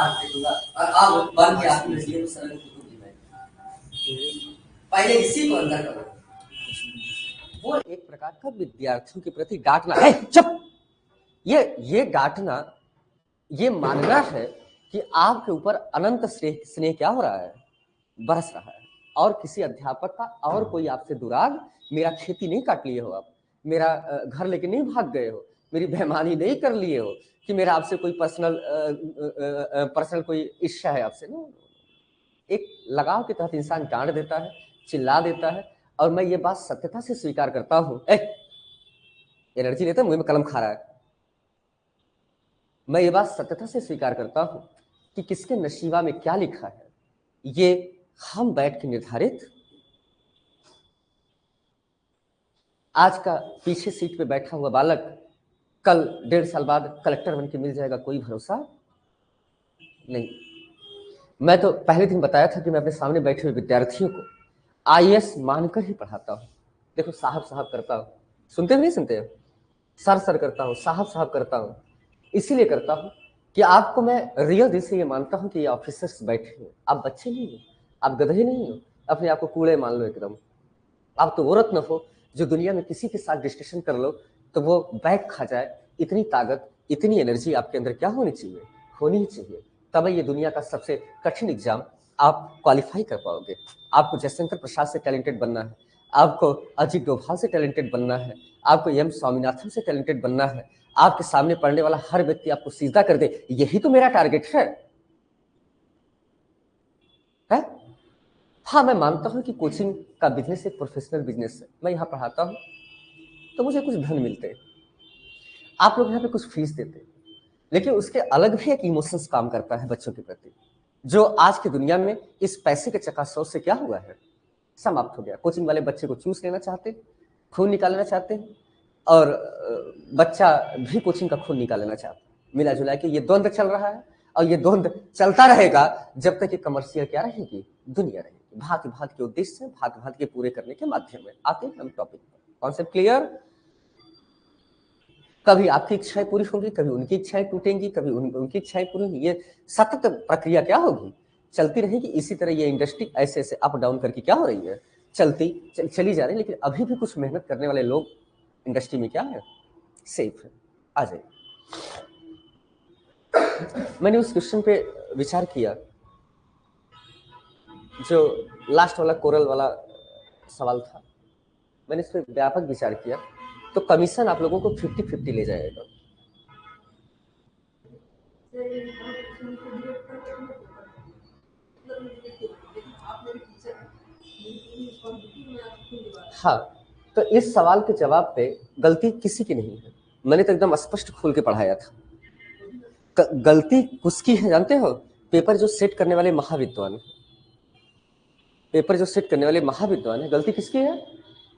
हाथ फेंकूंगा और अब बन के आपकी नजरिए में सरल की मैं पहले इसी को अंदर करो। वो एक प्रकार का विद्यार्थियों के प्रति डांटना है। चुप, ये डांटना, ये मानना है कि आपके ऊपर अनंत स्नेह क्या हो रहा है, बरस रहा है, और किसी अध्यापक का और कोई आपसे दुराग, मेरा खेती नहीं काट लिए हो आप, मेरा घर लेके नहीं भाग गए हो, मेरी बेईमानी नहीं कर लिए हो, कि मेरा आपसे कोई पर्सनल कोई इच्छा है आपसे ना। एक लगाव के तहत इंसान डांट देता है, चिल्ला देता है, और मैं ये बात सत्यता से स्वीकार करता हूं। एनर्जी लेता, मुंह में कलम खा रहा है। मैं ये बात सत्यता से स्वीकार करता हूं कि किसके नशीबा में क्या लिखा है, ये हम बैठ के निर्धारित। आज का पीछे सीट पे बैठा हुआ बालक कल 1.5 साल बाद कलेक्टर बन के मिल जाएगा, कोई भरोसा नहीं। मैं तो पहले दिन बताया था कि मैं अपने सामने बैठे हुए विद्यार्थियों को आईएएस मानकर ही पढ़ाता हूं। देखो, साहब साहब करता हूं, सुनते नहीं सुनते, सर सर करता हूं, साहब साहब करता हूं, इसीलिए करता हूं कि आपको मैं रियल दिल से ये मानता हूं कि ये ऑफिसर्स बैठे हैं, आप बच्चे नहीं हो, आप गधे नहीं हो, अपने आप को कूड़े मान लो एकदम। आप तो वो रत्न हो जो दुनिया में किसी के साथ डिस्कशन कर लो तो वो बैग खा जाए, इतनी ताकत, इतनी एनर्जी आपके अंदर क्या होनी चाहिए, होनी ही चाहिए। तब ये दुनिया का सबसे कठिन एग्जाम आप क्वालिफाई कर पाओगे। आपको जयशंकर प्रसाद से टैलेंटेड बनना है, आपको अजीत डोभाल से टैलेंटेड बनना है, आपको एम स्वामीनाथन से टैलेंटेड बनना है, आपके सामने पढ़ने वाला हर व्यक्ति आपको सीधा कर दे, यही तो मेरा टारगेट है? हाँ, मैं मानता हूं कि कोचिंग का बिजनेस एक प्रोफेशनल बिजनेस है। मैं यहाँ पढ़ाता हूँ तो मुझे कुछ धन मिलते हैं, आप लोग यहाँ पे कुछ फीस देते हैं, लेकिन उसके अलग भी एक इमोशंस काम करता है बच्चों के प्रति, जो आज की दुनिया में इस पैसे के चकाचौंध से क्या हुआ है, समाप्त हो गया। कोचिंग वाले बच्चे को चूस लेना चाहते हैं, खून निकालना चाहते हैं, और बच्चा भी कोचिंग का खून निकालना चाहता है। मिला जुला के ये द्वंद्व चल रहा है, और ये द्वंद्व चलता रहेगा जब तक ये कमर्शियल क्या रहेगी, दुनिया रहेगी। भांति भांति के उद्देश्य, भांति भांति के पूरे करने के माध्यम में आते हैं हम टॉपिक पर। Concept clear? कभी आपकी इच्छाएं पूरी होंगी, कभी उनकी इच्छाएं टूटेंगी, कभी उनकी इच्छाएं पूरी होंगी। ये सतत प्रक्रिया क्या होगी, चलती रहेगी। इसी तरह ये इंडस्ट्री ऐसे ऐसे अप डाउन करके क्या हो रही है, चली जा रही है। लेकिन अभी भी कुछ मेहनत करने वाले लोग इंडस्ट्री में क्या है, सेफ है। आ जाइए, मैंने उस क्वेश्चन पे विचार किया जो लास्ट वाला कोरल वाला सवाल था, मैंने इस पर व्यापक विचार किया। तो कमीशन आप लोगों को 50-50 ले जाएगा। हाँ, तो इस सवाल के जवाब पे गलती किसी की नहीं है। मैंने तो एकदम स्पष्ट खोल के पढ़ाया था। गलती किसकी है जानते हो? पेपर जो सेट करने वाले महाविद्वान, पेपर जो सेट करने वाले महाविद्वान है, गलती किसकी है?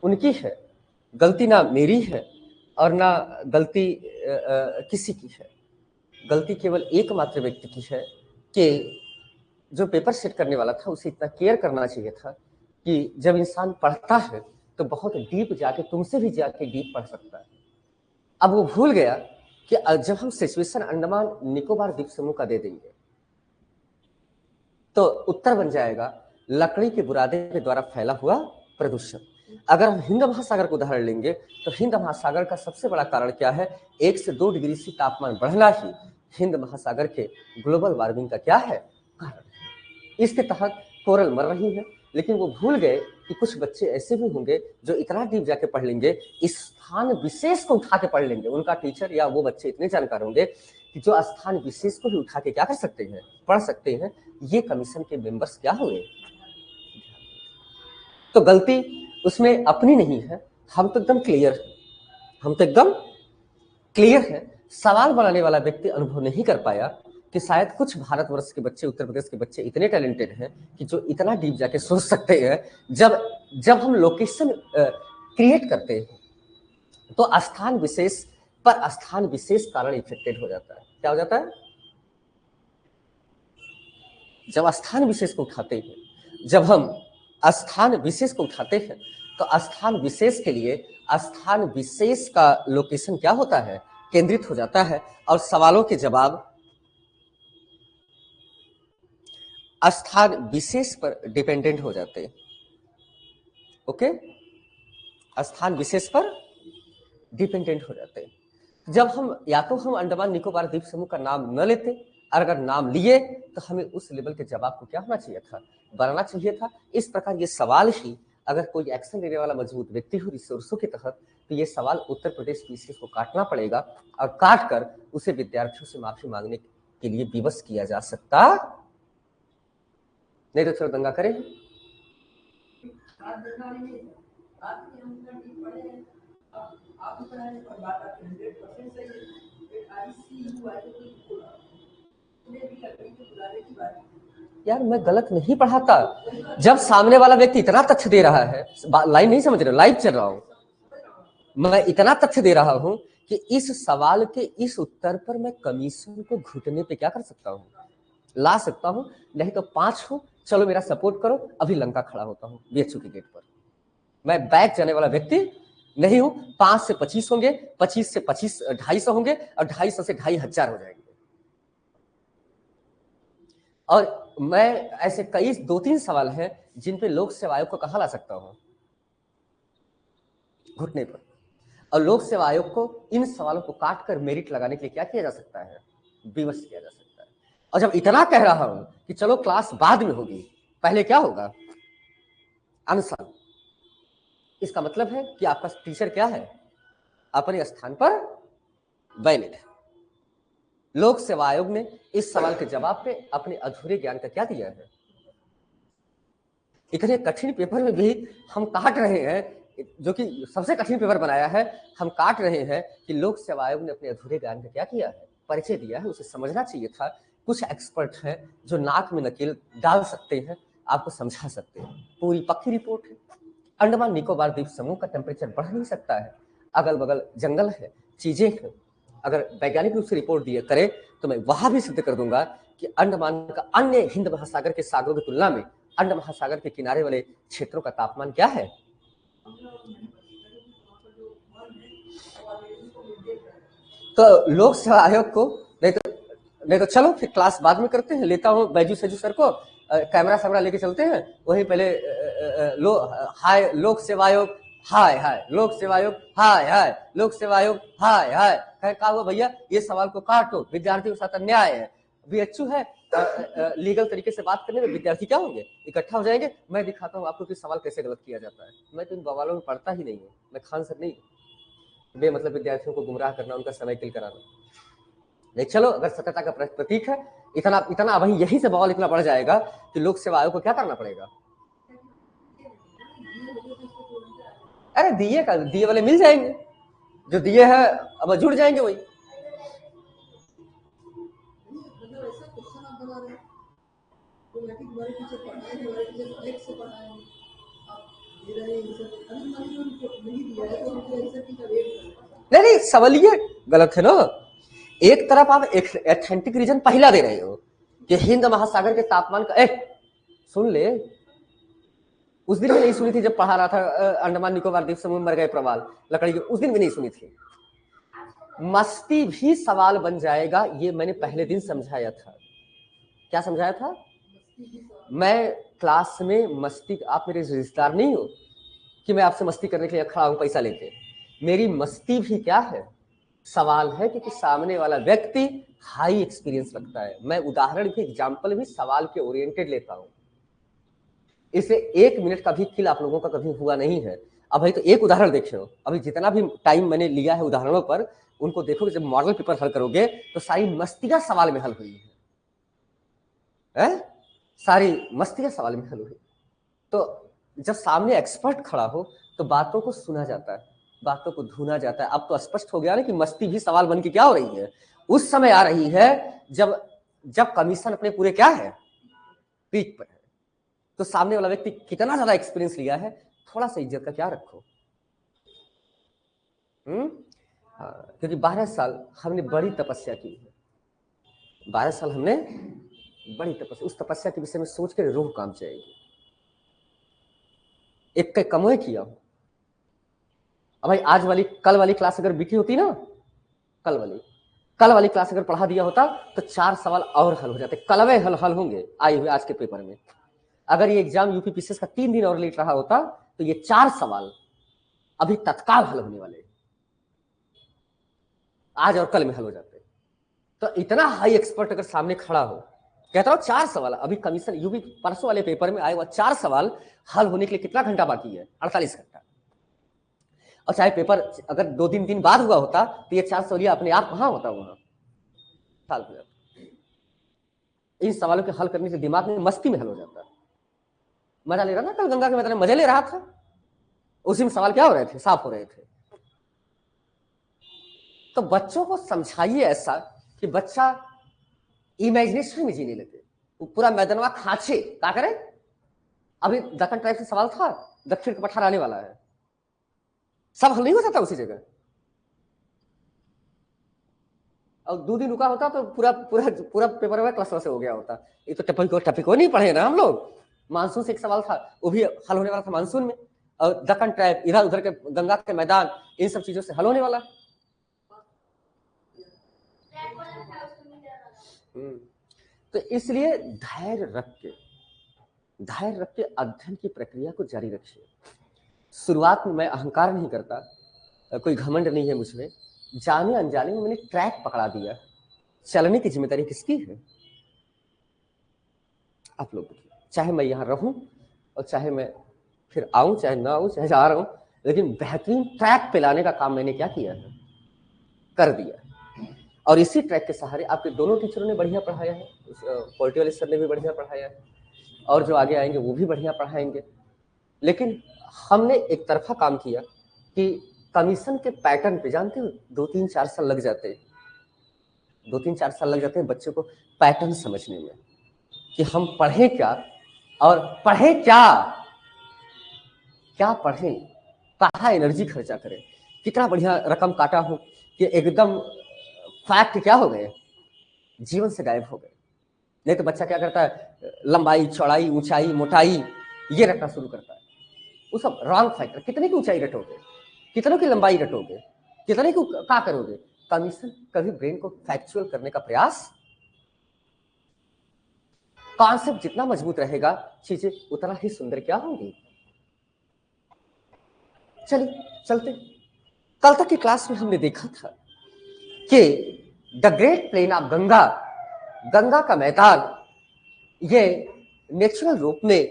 उनकी है। गलती ना मेरी है और ना गलती किसी की है। गलती केवल एकमात्र व्यक्ति की है कि जो पेपर सेट करने वाला था उसे इतना केयर करना चाहिए था कि जब इंसान पढ़ता है तो बहुत डीप जाके, तुमसे भी जाके डीप पढ़ सकता है। अब वो भूल गया कि जब हम सिचुएशन अंडमान निकोबार द्वीप समूह का दे देंगे तो उत्तर बन जाएगा लकड़ी के बुरादे के द्वारा फैला हुआ प्रदूषण। अगर हम हिंद महासागर को उदाहरण लेंगे तो हिंद महासागर का सबसे बड़ा कारण क्या है? 1 से 2 डिग्री से तापमान बढ़ना ही हिंद महासागर के ग्लोबल वार्मिंग का क्या है, कारण। इसके तहत कोरल मर रही है, लेकिन वो भूल गए कि कुछ बच्चे ऐसे भी होंगे जो इतना डीप जाके पढ़ लेंगे, इस स्थान विशेष को उठा के पढ़ लेंगे। उनका टीचर या वो बच्चे इतने जानकार होंगे कि जो स्थान विशेष को भी उठा के क्या कर सकते हैं, पढ़ सकते हैं। ये कमीशन के मेंबर्स क्या हुए? तो गलती उसमें अपनी नहीं है। हम तो एकदम क्लियर है, हम तो एकदम क्लियर है। सवाल बनाने वाला व्यक्ति अनुभव नहीं कर पाया कि शायद कुछ भारतवर्ष के बच्चे, उत्तर प्रदेश के बच्चे इतने टैलेंटेड हैं कि जो इतना डीप जाके सोच सकते हैं। जब हम लोकेशन क्रिएट करते हैं तो स्थान विशेष पर स्थान विशेष कारण इफेक्टेड हो जाता है। क्या हो जाता है? जब स्थान विशेष को उठाते हैं, जब हम स्थान विशेष को उठाते हैं तो स्थान विशेष के लिए स्थान विशेष का लोकेशन क्या होता है, केंद्रित हो जाता है। और सवालों के जवाब स्थान विशेष पर डिपेंडेंट हो जाते हैं। ओके, स्थान विशेष पर डिपेंडेंट हो जाते हैं। जब हम या तो हम अंडमान निकोबार द्वीप समूह का नाम न लेते, और अगर नाम लिए तो हमें उस लेवल के जवाब को क्या होना चाहिए था, बनाना चाहिए था। इस प्रकार ये सवाल ही अगर कोई एक्शन लेने वाला मजबूत व्यक्ति हो रिसोर्सों के तहत, तो ये सवाल उत्तर प्रदेश पीसीएस को काटना पड़ेगा, और काट कर उसे विद्यार्थियों से माफी मांगने के लिए विवश किया जा सकता नहीं। तो चलो दंगा करें। यार मैं गलत नहीं पढ़ाता। जब सामने वाला व्यक्ति इतना तथ्य दे रहा है, लाइव नहीं समझ रहे, लाइव चल रहा हूं मैं, इतना तथ्य दे रहा हूं कि इस सवाल के इस उत्तर पर मैं कमीशन को घुटने पे क्या कर सकता हूं, ला सकता हूं। नहीं तो 5 हो, चलो मेरा सपोर्ट करो, अभी लंका खड़ा होता हूं बीएचयू के गेट पर। मैं बैक जाने वाला व्यक्ति नहीं हूं। 5 से 25 होंगे, 25 से 25 250 होंगे, और 250 से 2500 हो जाएंगे। और मैं ऐसे कई 2-3 सवाल हैं जिन पे लोक सेवा आयोग को कहां ला सकता हूं, घुटने पर। और लोक सेवा आयोग को इन सवालों को काट कर मेरिट लगाने के लिए क्या किया जा सकता है, विवश किया जा सकता है। और जब इतना कह रहा हूं कि चलो क्लास बाद में होगी, पहले क्या होगा, अनशन। इसका मतलब है कि आपका टीचर क्या है, अपने स्थान पर वैलिड है। लोक सेवा आयोग ने इस सवाल के जवाब पे अपने अधूरे ज्ञान का क्या दिया है। इतने कठिन पेपर में भी हम काट रहे हैं, जो कि सबसे कठिन पेपर बनाया है, हम काट रहे हैं कि लोक सेवा आयोग ने अपने अधूरे ज्ञान का क्या किया है, परिचय दिया है। उसे समझना चाहिए था। कुछ एक्सपर्ट हैं जो नाक में नकेल डाल सकते हैं, आपको समझा सकते हैं। पूरी पक्की रिपोर्ट है। अंडमान निकोबार द्वीप समूह का टेम्परेचर बढ़ नहीं सकता है, अगल बगल जंगल है, चीजें हैं। अगर वैज्ञानिक रूप से रिपोर्ट दिए करे तो मैं वहां भी सिद्ध कर दूंगा कि अंडमान का अन्य हिंद महासागर के सागरों की तुलना में अंड महासागर के किनारे वाले क्षेत्रों का तापमान क्या है। तो लोक सेवा आयोग को नहीं तो चलो फिर क्लास बाद में करते हैं, लेता हूँ बैजू सजू सर को, कैमरा सैमरा लेके चलते हैं वहीं पहले। हाय लोक सेवा आयोग, हाय हाय लोक सेवा आयोग, हाय हाय लोक सेवा आयोग, हाय हाय। कहा हुआ भैया ये सवाल को काटो, विद्यार्थियों के साथ अन्याय है। बीएचयू है, लीगल तरीके से बात करने में विद्यार्थी क्या होंगे, इकट्ठा हो जाएंगे। मैं दिखाता हूँ आपको कि सवाल कैसे गलत किया जाता है। मैं तो इन बवालों में पढ़ता ही नहीं हूँ, मैं खान सर नहीं, बेमतलब विद्यार्थियों को गुमराह करना, उनका समय किल कराना नहीं। चलो अगर सत्यता का प्रतीक है, इतना इतना वही यही से बवाल इतना बढ़ जाएगा कि लोक सेवा आयोग को क्या करना पड़ेगा। अरे दिए वाले मिल जाएंगे, जो दिए हैं अब जुड़ जाएंगे वही। नहीं सवालिया गलत है ना। एक तरफ आप एथेंटिक रीजन पहला दे रहे हो कि हिंद महासागर के तापमान का, सुन ले, उस दिन भी नहीं सुनी थी जब पढ़ा रहा था अंडमान निकोबार द्वीप समूह मर गए प्रवाल लकड़ी के, उस दिन भी नहीं सुनी थी। मस्ती भी सवाल बन जाएगा, ये मैंने पहले दिन समझाया था। क्या समझाया था, मैं क्लास में मस्ती, आप मेरे रिश्तेदार नहीं हो कि मैं आपसे मस्ती करने के लिए खड़ा हूं पैसा लेके। मेरी मस्ती भी क्या है, सवाल है कि सामने वाला व्यक्ति हाई एक्सपीरियंस रखता है। मैं उदाहरण भी, एग्जाम्पल भी सवाल के ओरिएंटेड लेता हूं। इसे 1 मिनट का भी किल आप लोगों का कभी हुआ नहीं है। अब भाई तो एक उदाहरण देखो, अभी जितना भी टाइम मैंने लिया है उदाहरणों पर, उनको देखो, जब मॉडल पेपर हल करोगे तो सारी मस्तियां सवाल में हल हुई है, सारी मस्तियां सवाल में हल हुई। तो जब सामने एक्सपर्ट खड़ा हो तो बातों को सुना जाता है, बातों को धुना जाता है। अब तो स्पष्ट हो गया ना कि मस्ती भी सवाल बन के क्या हो रही है, उस समय आ रही है जब कमीशन अपने पूरे क्या है, पीक पर है। तो सामने वाला व्यक्ति कितना ज्यादा एक्सपीरियंस लिया है, थोड़ा सा इज्जत का क्या रखो। हाँ, क्योंकि 12 साल हमने बड़ी तपस्या की है। 12 साल हमने बड़ी तपस्या, उस तपस्या के विषय में सोच कर रूह काम जाएगी। एक कमोए किया हूं। अब भाई आज वाली, कल वाली क्लास अगर बीती होती ना, कल वाली, कल वाली क्लास अगर पढ़ा दिया होता तो 4 सवाल और हल हो जाते, कलवे हल होंगे आए हुए आज के पेपर में। अगर ये एग्जाम यूपीपीसीएस का 3 दिन और लेट रहा होता तो ये 4 सवाल अभी तत्काल हल होने वाले, आज और कल में हल हो जाते। तो इतना हाई एक्सपर्ट अगर सामने खड़ा हो, कहता हूं 4 सवाल अभी कमीशन यूपी परसों वाले पेपर में आए हुआ 4 सवाल हल होने के लिए कितना घंटा बाकी है? 48 घंटा। और चाहे पेपर अगर 2-3 दिन बाद हुआ होता तो ये 4 सवाल अपने आप कहां होता, वहां हल हो जाता। इन सवालों के हल करने से दिमाग में मस्ती में हल हो जाता। मजा ले रहा था कल गंगा के मैदान में, मजे ले रहा था। उसी में सवाल क्या हो रहे थे? साफ हो रहे थे। तो बच्चों को समझाइए ऐसा कि बच्चा इमेजिनेशन में जीने लगे। वो पूरा मैदानवा खांचे क्या करे। अभी दक्कन ट्राइब से सवाल था, दक्षिण का पठार आने वाला है, सब हल नहीं हो जाता उसी जगह। और 2 दिन रुका होता तो पूरा पूरा पूरा पेपर में क्लास से हो गया होता। ये तो टपिको नहीं पढ़े ना हम लोग। मानसून से एक सवाल था, वो भी हल होने वाला था मानसून में। और दक्कन ट्राइब, इधर उधर के गंगा के मैदान, इन सब चीजों से हल होने वाला। तो इसलिए धैर्य रख के अध्ययन की प्रक्रिया को जारी रखिए। शुरुआत में मैं अहंकार नहीं करता, कोई घमंड नहीं है मुझमें, जाने अनजाने में मैंने ट्रैक पकड़ा दिया, चलने की जिम्मेदारी किसकी है? आप लोग की। चाहे मैं यहाँ रहूं और चाहे मैं फिर आऊं, चाहे ना आऊं, चाहे जा रहा हूं, लेकिन बेहतरीन ट्रैक पे लाने का काम मैंने क्या किया है? कर दिया। और इसी ट्रैक के सहारे आपके दोनों टीचरों ने बढ़िया पढ़ाया है, पॉलिटी वाले सर ने भी बढ़िया पढ़ाया है, और जो आगे आएंगे वो भी बढ़िया पढ़ाएंगे। लेकिन हमने एक तरफा काम किया कि कमीशन के पैटर्न पे, जानते हो 2-3-4 साल लग जाते हैं, 2-3-4 साल लग जाते हैं बच्चों को पैटर्न समझने में कि हम पढ़ें क्या और पढ़ें क्या पढ़ें, कहाँ एनर्जी खर्चा करें। कितना बढ़िया रकम काटा हूं कि एकदम फैक्ट क्या हो गए, जीवन से गायब हो गए। नहीं तो बच्चा क्या करता है, लंबाई चौड़ाई ऊंचाई मोटाई ये रटना शुरू करता है। वो सब रॉन्ग फैक्टर। कितने की ऊंचाई रटोगे, कितनों की लंबाई रटोगे, कितने को क्या करोगे? कमीशन कभी ब्रेन को फैक्चुअल करने का प्रयास, कॉन्सेप्ट जितना मजबूत रहेगा चीजें उतना ही सुंदर क्या होंगी। चलिए चलते। कल तक की क्लास में हमने देखा था कि the great plain of Ganga, Ganga का मैदान, ये नेचुरल रूप में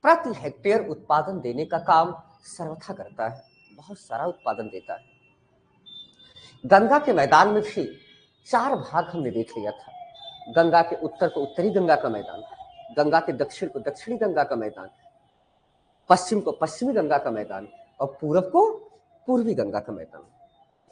प्रति हेक्टेयर उत्पादन देने का काम सर्वथा करता है, बहुत सारा उत्पादन देता है। गंगा के मैदान में भी 4 भाग हमने देख लिया था। गंगा के उत्तर को उत्तरी गंगा का मैदान, गंगा के दक्षिण को दक्षिणी गंगा का मैदान, पश्चिम को पश्चिमी गंगा का मैदान, और पूरब को पूर्वी गंगा का मैदान।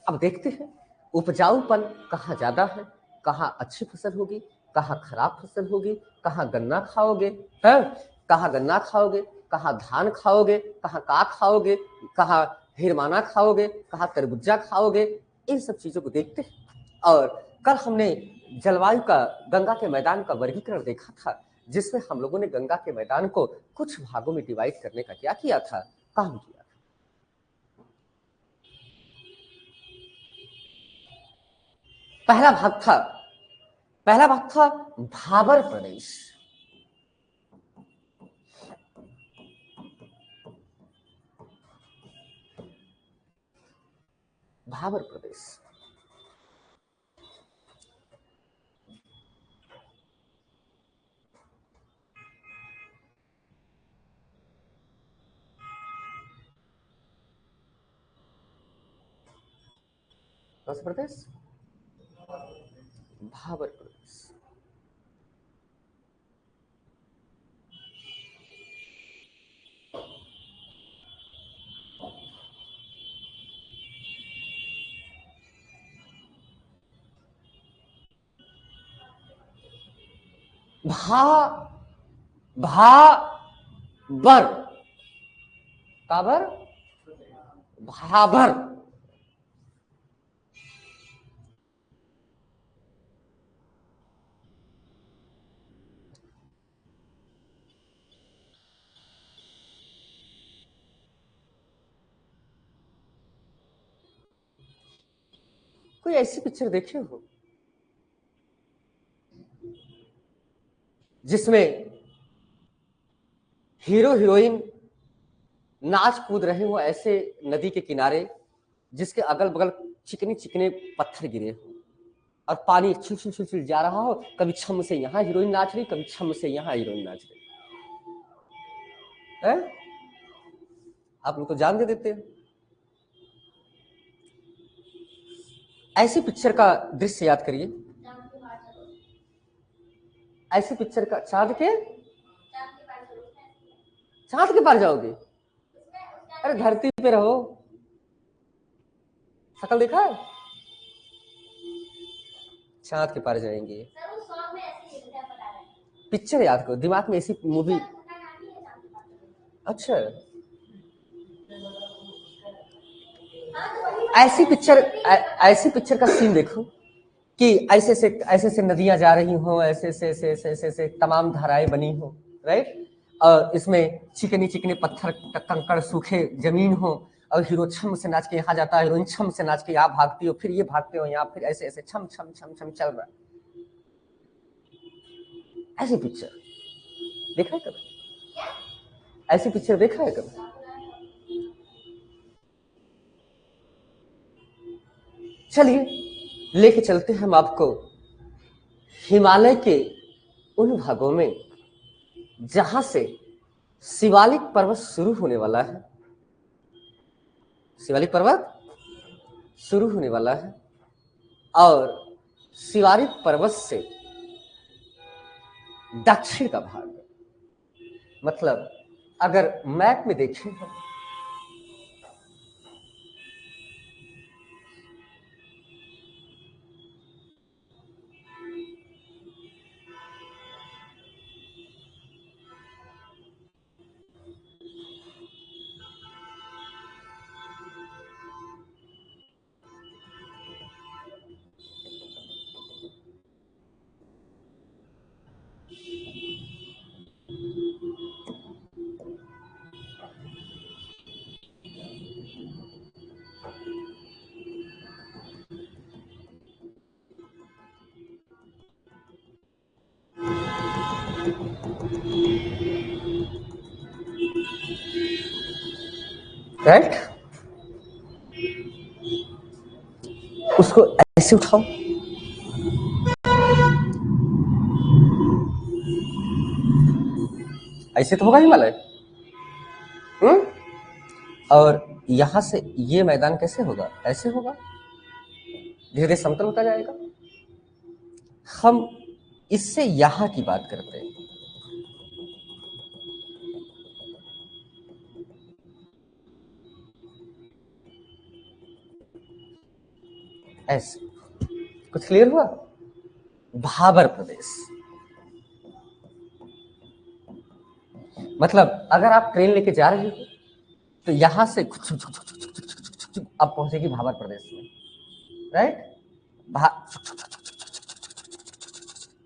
अब देखते हैं उपजाऊपन कहाँ ज्यादा है, कहाँ अच्छी फसल होगी, कहाँ खराब फसल होगी, कहाँ गन्ना खाओगे है, कहाँ गन्ना खाओगे, कहाँ धान खाओगे, कहाँ का खाओगे, कहाँ हिरमाना खाओगे, कहाँ तरबूजा खाओगे। इन सब चीजों को देखते हैं। और कल हमने जलवायु का, गंगा के मैदान का वर्गीकरण देखा था, जिसमें हम लोगों ने गंगा के मैदान को कुछ भागों में डिवाइड करने का क्या किया था, काम किया। पहला भाग था भाबर प्रदेश। भाबर प्रदेश कौन सा प्रदेश? भाबर प्रदेश। भा भाबर, काबर, भाबर। कोई ऐसी पिक्चर देखे हो जिसमें हीरो हीरोइन नाच कूद रहे हो ऐसे नदी के किनारे जिसके अगल बगल चिकने चिकने पत्थर गिरे हो और पानी छिल छिल छिल छिल जा रहा हो। कभी छम से यहाँ हीरोइन नाच रही, कभी छम से यहाँ हीरोइन नाच रही है। आप लोग तो जान दे देते हैं। ऐसी पिक्चर का दृश्य याद करिए, ऐसी पिक्चर का। चांद के पार जाओगे? अरे धरती पे रहो। शकल देखा है? चांद के पार जाएंगे। पिक्चर याद करो, दिमाग में ऐसी मूवी। अच्छा, ऐसी पिक्चर का सीन देखो कि ऐसे से नदियां जा रही हो, ऐसे तमाम धाराएं बनी हो, राइट। और इसमें चिकनी चिकने पत्थर कंकड़ सूखे जमीन हो और हीरो छम से नाच के यहाँ जाता है, हीरोइन छम से नाच के यहाँ भागती हो, फिर ये भागते हो यहाँ, फिर ऐसे छम छम छम छम चल रहा है। ऐसी पिक्चर देखा है कभी? ऐसी पिक्चर देखा है कभी? चलिए लेके चलते हैं हम आपको हिमालय के उन भागों में जहां से शिवालिक पर्वत शुरू होने वाला है। शिवालिक पर्वत शुरू होने वाला है और शिवालिक पर्वत से दक्षिण का भाग, मतलब अगर मैप में देखें हम, राइट, उसको ऐसे उठाओ, ऐसे तो होगा हिमालय। और यहां से ये मैदान कैसे होगा? ऐसे होगा, धीरे धीरे समतल होता जाएगा। हम इससे यहां की बात करते हैं। ऐसे कुछ क्लियर हुआ? भाबर प्रदेश, मतलब अगर आप ट्रेन लेके जा रहे हो तो यहां से अब पहुंचेगी भाबर प्रदेश में, राइट।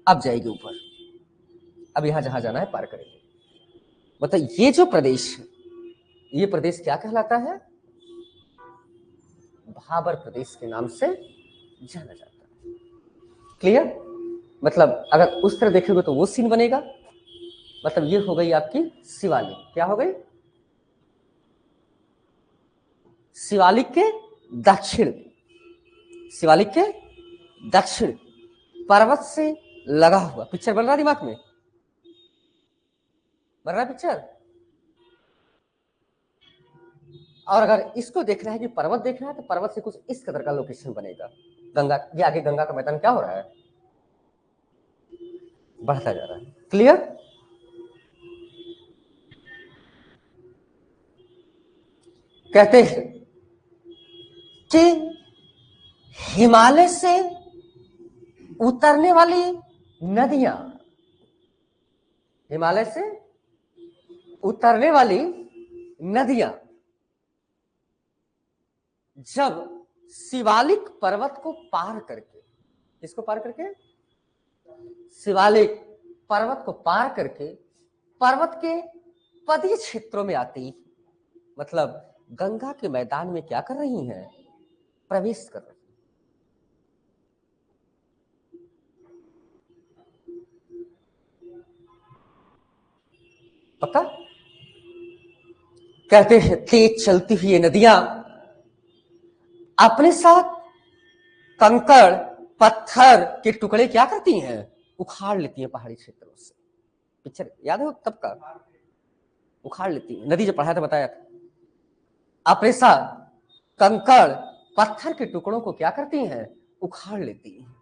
अब जाएगी ऊपर, अब यहां जहां जाना है पार करेंगे। मतलब ये जो प्रदेश है, ये प्रदेश क्या कहलाता है? भाबर प्रदेश के नाम से जाना जाता है। क्लियर? मतलब अगर उस तरह देखोगे तो वो सीन बनेगा। मतलब ये हो गई आपकी शिवालिक। क्या हो गई? शिवालिक के दक्षिण, शिवालिक के दक्षिण पर्वत से लगा हुआ। पिक्चर बन रहा दिमाग में? बन रहा पिक्चर? और अगर इसको देखना है कि पर्वत देखना है तो पर्वत से कुछ इस कदर का लोकेशन बनेगा। गंगा, ये आगे गंगा का मैदान क्या हो रहा है? बढ़ता जा रहा है। क्लियर? कहते हैं कि हिमालय से उतरने वाली नदियां, हिमालय से उतरने वाली नदियां जब शिवालिक पर्वत को पार करके, किसको पार करके? शिवालिक पर्वत को पार करके पर्वत के पदीय क्षेत्रों में आती, मतलब गंगा के मैदान में क्या कर रही हैं? प्रवेश कर रही। पक्का? कहते हैं तेज चलती हुई ये नदियां अपने साथ कंकड़ पत्थर के टुकड़े क्या करती हैं? उखाड़ लेती हैं पहाड़ी क्षेत्रों से। पिक्चर याद है तब का? उखाड़ लेती है नदी, जो पढ़ाया था बताया था। अपने साथ कंकड़ पत्थर के टुकड़ों को क्या करती हैं? उखाड़ लेती हैं।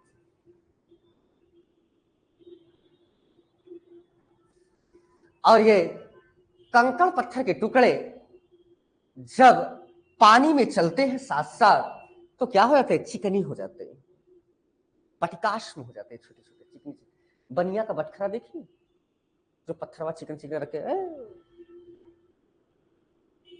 और ये कंकड़ पत्थर के टुकड़े जब पानी में चलते हैं साथ साथ तो क्या हो जाते हैं? चिकनी हो जाते हैं, पटिकाश में हो जाते हैं, छोटे छोटे चिकनी। बनिया का बटखरा देखिए, जो पत्थरवा चिकन चिकन रखे।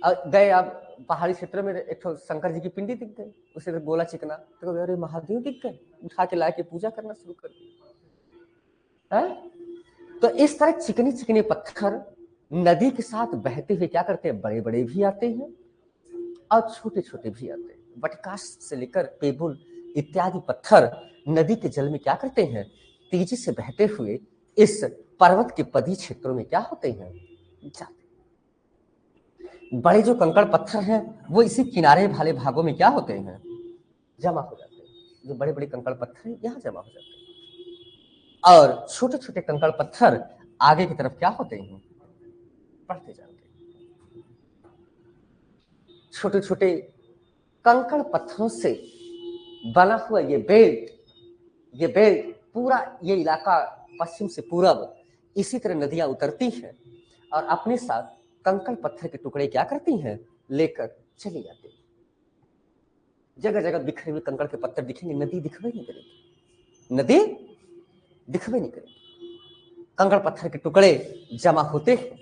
गए आप पहाड़ी क्षेत्र में, एक तो शंकर जी की पिंडी दिख गई, उसे बोला चिकना, तो अरे महादेव दिख गए, उठा के लाके पूजा करना शुरू कर दिया। तो इस तरह चिकनी चिकनी पत्थर नदी के साथ बहते हुए क्या करते हैं? बड़े बड़े भी आते हैं और छोटे छोटे भी आते हैं। बटकाश से लेकर पेबुल इत्यादि पत्थर नदी के जल में क्या करते हैं? तेजी से बहते हुए इस पर्वत के पदी क्षेत्रों में क्या होते हैं? जाते। बड़े जो कंकड़ पत्थर हैं वो इसी किनारे वाले भागों में क्या होते हैं? जमा हो जाते हैं। जो बड़े बड़े कंकड़ पत्थर हैं यहाँ जमा हो जाते हैं, और छोटे छोटे कंकड़ पत्थर आगे की तरफ क्या होते हैं? बढ़ते जाते हैं। छोटे छोटे कंकड़ पत्थरों से बना हुआ ये बेल्ट पूरा ये इलाका पश्चिम से पूरब इसी तरह नदियां उतरती हैं और अपने साथ कंकड़ पत्थर के टुकड़े क्या करती हैं? लेकर चली जाती हैं। जगह जगह बिखरे हुए कंकड़ के पत्थर दिखेंगे, नदी दिखबे नहीं करेगी, नदी दिखबे नहीं करेगी। कंकड़ पत्थर के टुकड़े जमा होते हैं,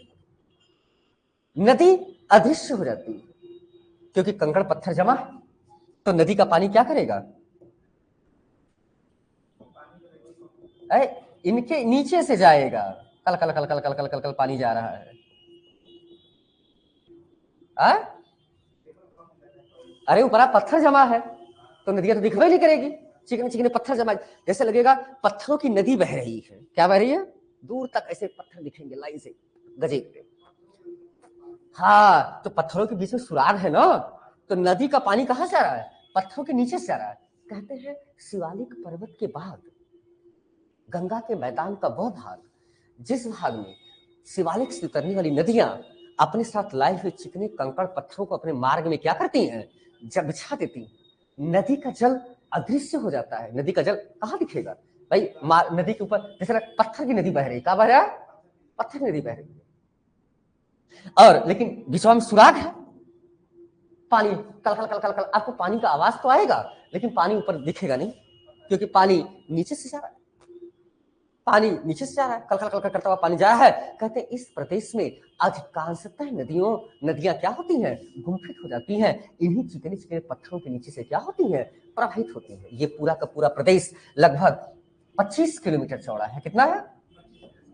नदी अदृश्य हो जाती है, क्योंकि कंकड़ पत्थर जमा है तो नदी का पानी क्या करेगा? इनके नीचे से जाएगा। कल कल कल कल कल कल कल कल पानी जा रहा है। अरे ऊपर पत्थर जमा है तो नदियां तो दिखबे नहीं करेगी, चिकने चिकने पत्थर जमा, जैसे लगेगा पत्थरों की नदी बह रही है। क्या बह रही है? दूर तक ऐसे पत्थर दिखेंगे लाइन से, गजे पे। हाँ, तो पत्थरों के बीच में सुराग है ना, तो नदी का पानी कहां से आ रहा है? पत्थरों के नीचे से आ रहा है। कहते हैं शिवालिक पर्वत के बाद गंगा के मैदान का वह भाग, जिस भाग में शिवालिक से उतरने वाली नदियां अपने साथ लाए हुए चिकने कंकड़ पत्थरों को अपने मार्ग में क्या करती हैं? जब बिछा देती, नदी का जल अदृश्य हो जाता है। नदी का जल कहाँ दिखेगा भाई? नदी के ऊपर जैसे पत्थर की नदी बह रही, कहाँ बह रहा है? पत्थर की नदी बह रही है, और लेकिन बीचवा में सुराग है, पानी कल कल कल कल कल, आपको पानी का आवाज तो आएगा लेकिन पानी ऊपर दिखेगा नहीं, क्योंकि पानी नीचे से जा रहा है, पानी नीचे से जा रहा है, कल कल कल कल करता हुआ पानी जा रहा है। कहते हैं इस प्रदेश में अधिकांशतः नदियां क्या होती हैं? गुम्फित हो जाती हैं, इन्हीं चिकने चिकने पत्थरों के नीचे से क्या होती हैं? प्रवाहित होती हैं। ये पूरा का पूरा प्रदेश लगभग 25 किलोमीटर चौड़ा है। कितना है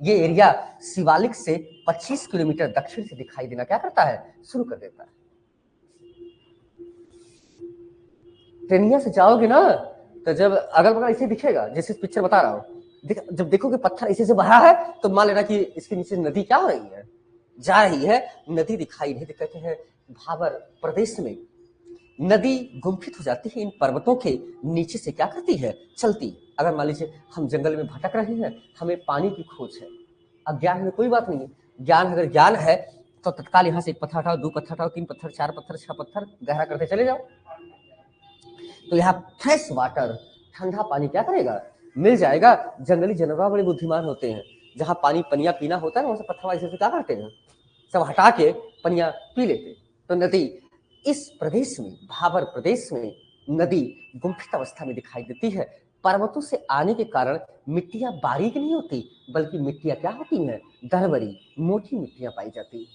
ये एरिया? शिवालिक से 25 किलोमीटर दक्षिण से दिखाई देना क्या करता है? शुरू कर देता है। ट्रेनिया से जाओगे ना तो जब अगल बगल ऐसे दिखेगा, जैसे पिक्चर बता रहा हूँ, जब देखोगे पत्थर ऐसे से भरा है तो मान लेना कि इसके नीचे नदी क्या हो रही है? जा रही है। नदी दिखाई नहीं, कहते हैं भाबर प्रदेश में नदी गुम्फित हो जाती है, इन पर्वतों के नीचे से क्या करती है? चलती। अगर मान लीजिए हम जंगल में भटक रहे हैं, हमें पानी की खोज है, अज्ञान में कोई बात नहीं है, ज्ञान अगर ज्ञान है तो तत्काल यहाँ से एक पत्थर उठाओ, 2 पत्थर उठाओ, 3 पत्थर, 4 पत्थर, 6 पत्थर गहरा करते चले जाओ, तो यहाँ फ्रेश वाटर, ठंडा पानी क्या करेगा? मिल जाएगा। जंगली जानवर बड़े बुद्धिमान होते हैं, जहाँ पानी पनिया पीना होता है वहां से पत्थर ऐसे क्या करते हैं? सब हटा के पनिया पी लेते। तो नदी इस प्रदेश में, भाबर प्रदेश में नदी गुम्फित अवस्था में दिखाई देती है। पर्वतों से आने के कारण मिट्टियां बारीक नहीं होती, बल्कि मिट्टियां क्या होती हैं? दरबरी, मोटी मिट्टियां पाई जाती है।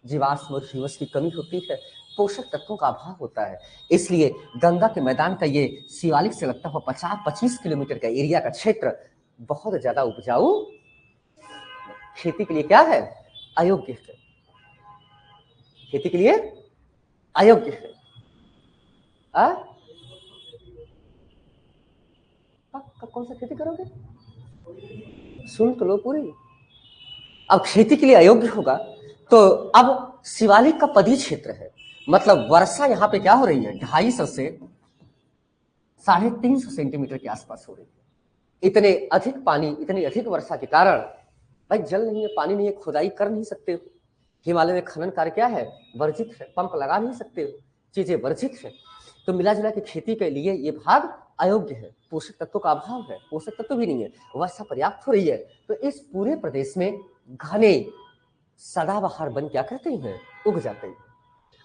जीवाश्म और ह्यूमस की कमी होती है, पोषक तत्वों का अभाव होता है। इसलिए गंगा के मैदान का ये शिवालिक से लगता हुआ 50-25 किलोमीटर का एरिया का क्षेत्र बहुत ज्यादा उपजाऊ, खेती के लिए क्या है? अयोग्य है, खेती के लिए अयोग्य है। कब कौन सा खेती करोगे? सुन तो लो पूरी। अब खेती के लिए अयोग्य होगा, तो अब शिवालिक का पदी क्षेत्र है, मतलब वर्षा यहाँ पे क्या हो रही है, 250 से 350 सेंटीमीटर के आसपास हो रही है। इतने अधिक पानी, इतनी अधिक वर्षा के कारण भाई जल नहीं है, पानी नहीं है, खुदाई कर नहीं सकते हो। हिमालय में खनन कार्य क्या है, वर्जित है, पंप लगा नहीं सकते हो, चीजें वर्जित है। तो मिला जुला के खेती के लिए ये भाग अयोग्य है, पोषक तत्वों का अभाव है, पोषक तत्व भी नहीं है, वर्षा पर्याप्त हो रही है। तो इस पूरे प्रदेश में घने सदाबहार वन क्या करते हैं, उग जाते हैं।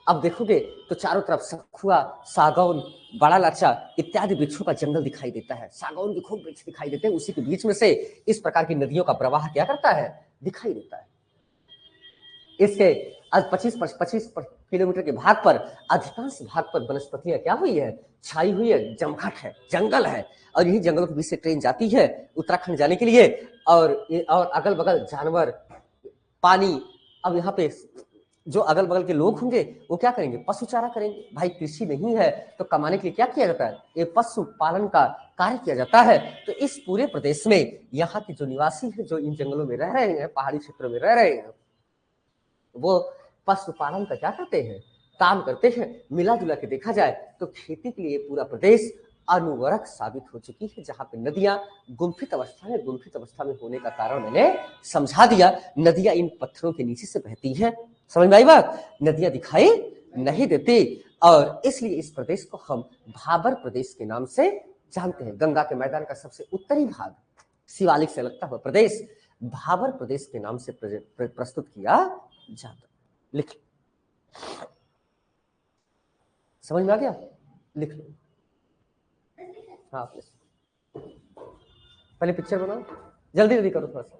अब देखोगे तो चारों तरफ सखुआ, सागौन, बड़ा लाचा इत्यादि वृक्षों का जंगल दिखाई देता है। सागौन के खूब वृक्ष दिखाई देते हैं, उसी के बीच में से इस प्रकार की नदियों का प्रवाह क्या करता है, दिखाई देता है। इसके आज 25 किलोमीटर के भाग पर, अधिकांश भाग पर वनस्पतियां क्या हुई है, छाई हुई है, जमघट है, जंगल है। और यही जंगलों के बीच से ट्रेन जाती है उत्तराखंड जाने के लिए, और अगल बगल जानवर, पानी। अब यहाँ पे जो अगल बगल के लोग होंगे वो क्या करेंगे, पशु चारा करेंगे। भाई कृषि नहीं है तो कमाने के लिए क्या किया जाता है, ये पशु पालन का कार्य किया जाता है। तो इस पूरे प्रदेश में यहाँ के जो निवासी हैं, जो इन जंगलों में रह रहे हैं, पहाड़ी क्षेत्रों में रह रहे हैं, वो पशुपालन का क्या करते हैं, काम करते हैं। मिला जुला के देखा जाए तो खेती के लिए पूरा प्रदेश अनुवरक साबित हो चुकी है, जहां पे नदियां गुम्फित अवस्था में होने का कारण मैंने समझा दिया। नदियां इन पत्थरों के नीचे से बहती हैं, समझ में आई बात, नदियां दिखाई नहीं देती। और इसलिए इस प्रदेश को हम भाबर प्रदेश के नाम से जानते हैं। गंगा के मैदान का सबसे उत्तरी भाग, शिवालिक से लगता हुआ प्रदेश, भाबर प्रदेश के नाम से प्रस्तुत किया जाता। लिख लो, समझ में आ गया, लिख लो। हाँ पहले पिक्चर बनाओ, जल्दी जल्दी करो थोड़ा सा।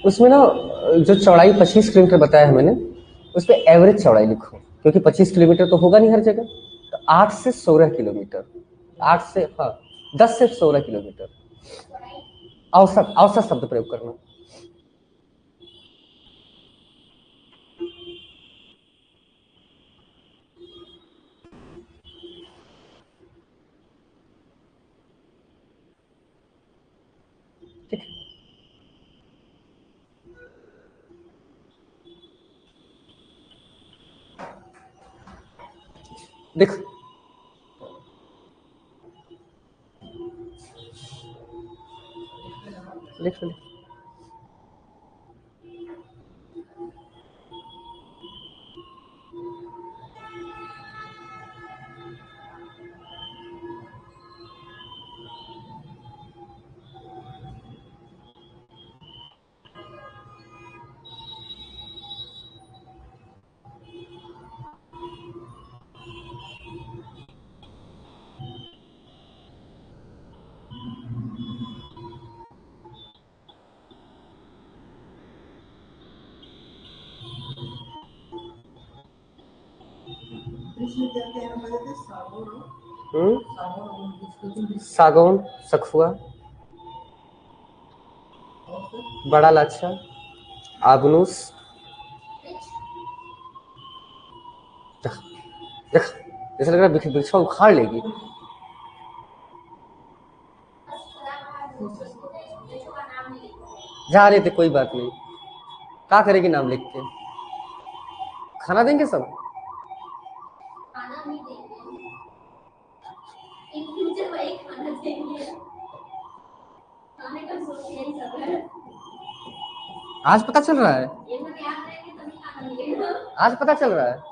उसमें ना जो चौड़ाई 25 किलोमीटर बताया है मैंने, उस पर एवरेज चौड़ाई लिखो, क्योंकि 25 किलोमीटर तो होगा नहीं हर जगह। तो 8 से 16 किलोमीटर, 8 से, हाँ, 10 से 16 किलोमीटर, औसत औसत शब्द प्रयोग करना। ठीक है, देख लिख लिख। सागौन, सखुआ, बड़ा लाचा, आबनूस। देख देख, जैसे लग रहा है वृक्ष उखाड़ लेगी। जा रहे थे, कोई बात नहीं, क्या करेगी नाम लिख के? खाना देंगे सब। आज पता चल रहा है, आज पता चल रहा है।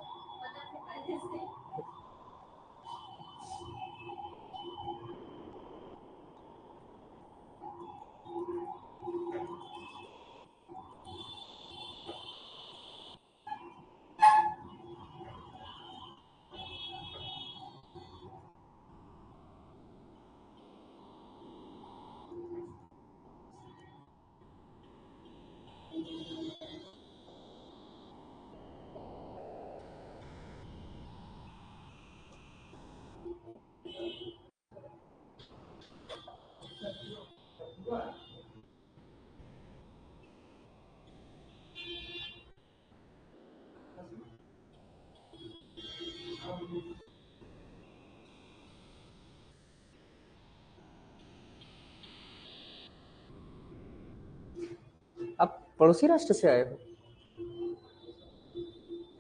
आप पड़ोसी राष्ट्र से आए हो?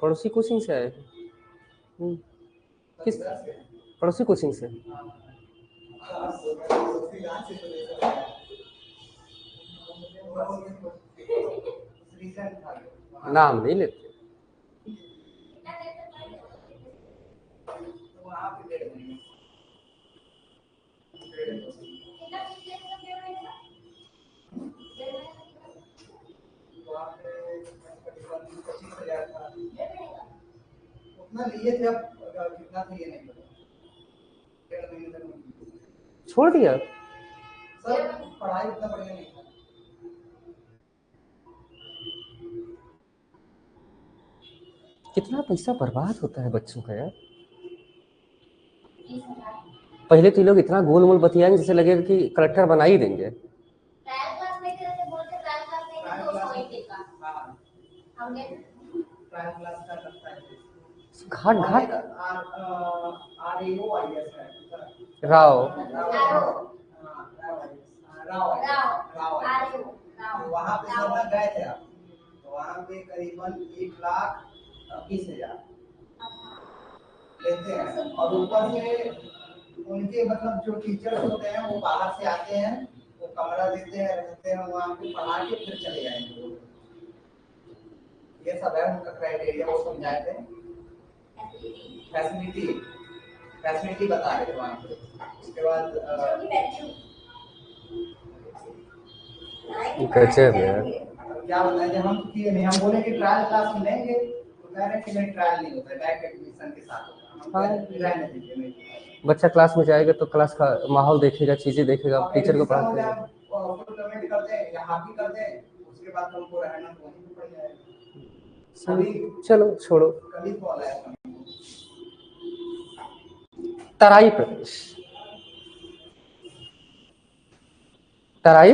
पड़ोसी कोचिंग से आए हो? किस पड़ोसी कोचिंग से? नाम नहीं लेते। छोड़ दिया? कितना पैसा बर्बाद होता है बच्चों का यार। पहले तो ये लोग इतना गोल मोल बतियाएंगे जैसे लगेगा कि कलेक्टर बना ही देंगे। घाट घाट राव, वहाँ पे सब गए थे आप, तो वहाँ पे करीबन 1,20,000 लेते हैं। और ऊपर से उनके मतलब जो टीचर्स होते हैं वो बाहर से आते हैं, वो कमरा देते हैं, रहते हैं वहाँ पे, पढ़ा के फिर चले जाएंगे। ये सब है उनका क्राइटेरिया, वो समझाए थे। फैसिलिटी बता रहे थे वहाँ पे। उसके बाद गजब यार। क्या बताएं, जब हम किए नहीं, हम बोले कि ट्रायल क्लास में लेंगे, तो कह रहे कि नहीं ट्रायल नहीं होता है, डायरेक्ट एडमिशन के साथ होता है। हम रहने दीजिए, नहीं बच्चा क्लास में जाएगा तो क्लास का माहौल देखेगा, चीजें देखेगा, टीचर को पढ़ाते हैं। कर दें या हाफी कर दें, उसके बाद तुमको रहना तो वहीं पे पड़ जाएगा। चलो छोड़ो। कभी कॉल आया तराई प्रदेश, तराई,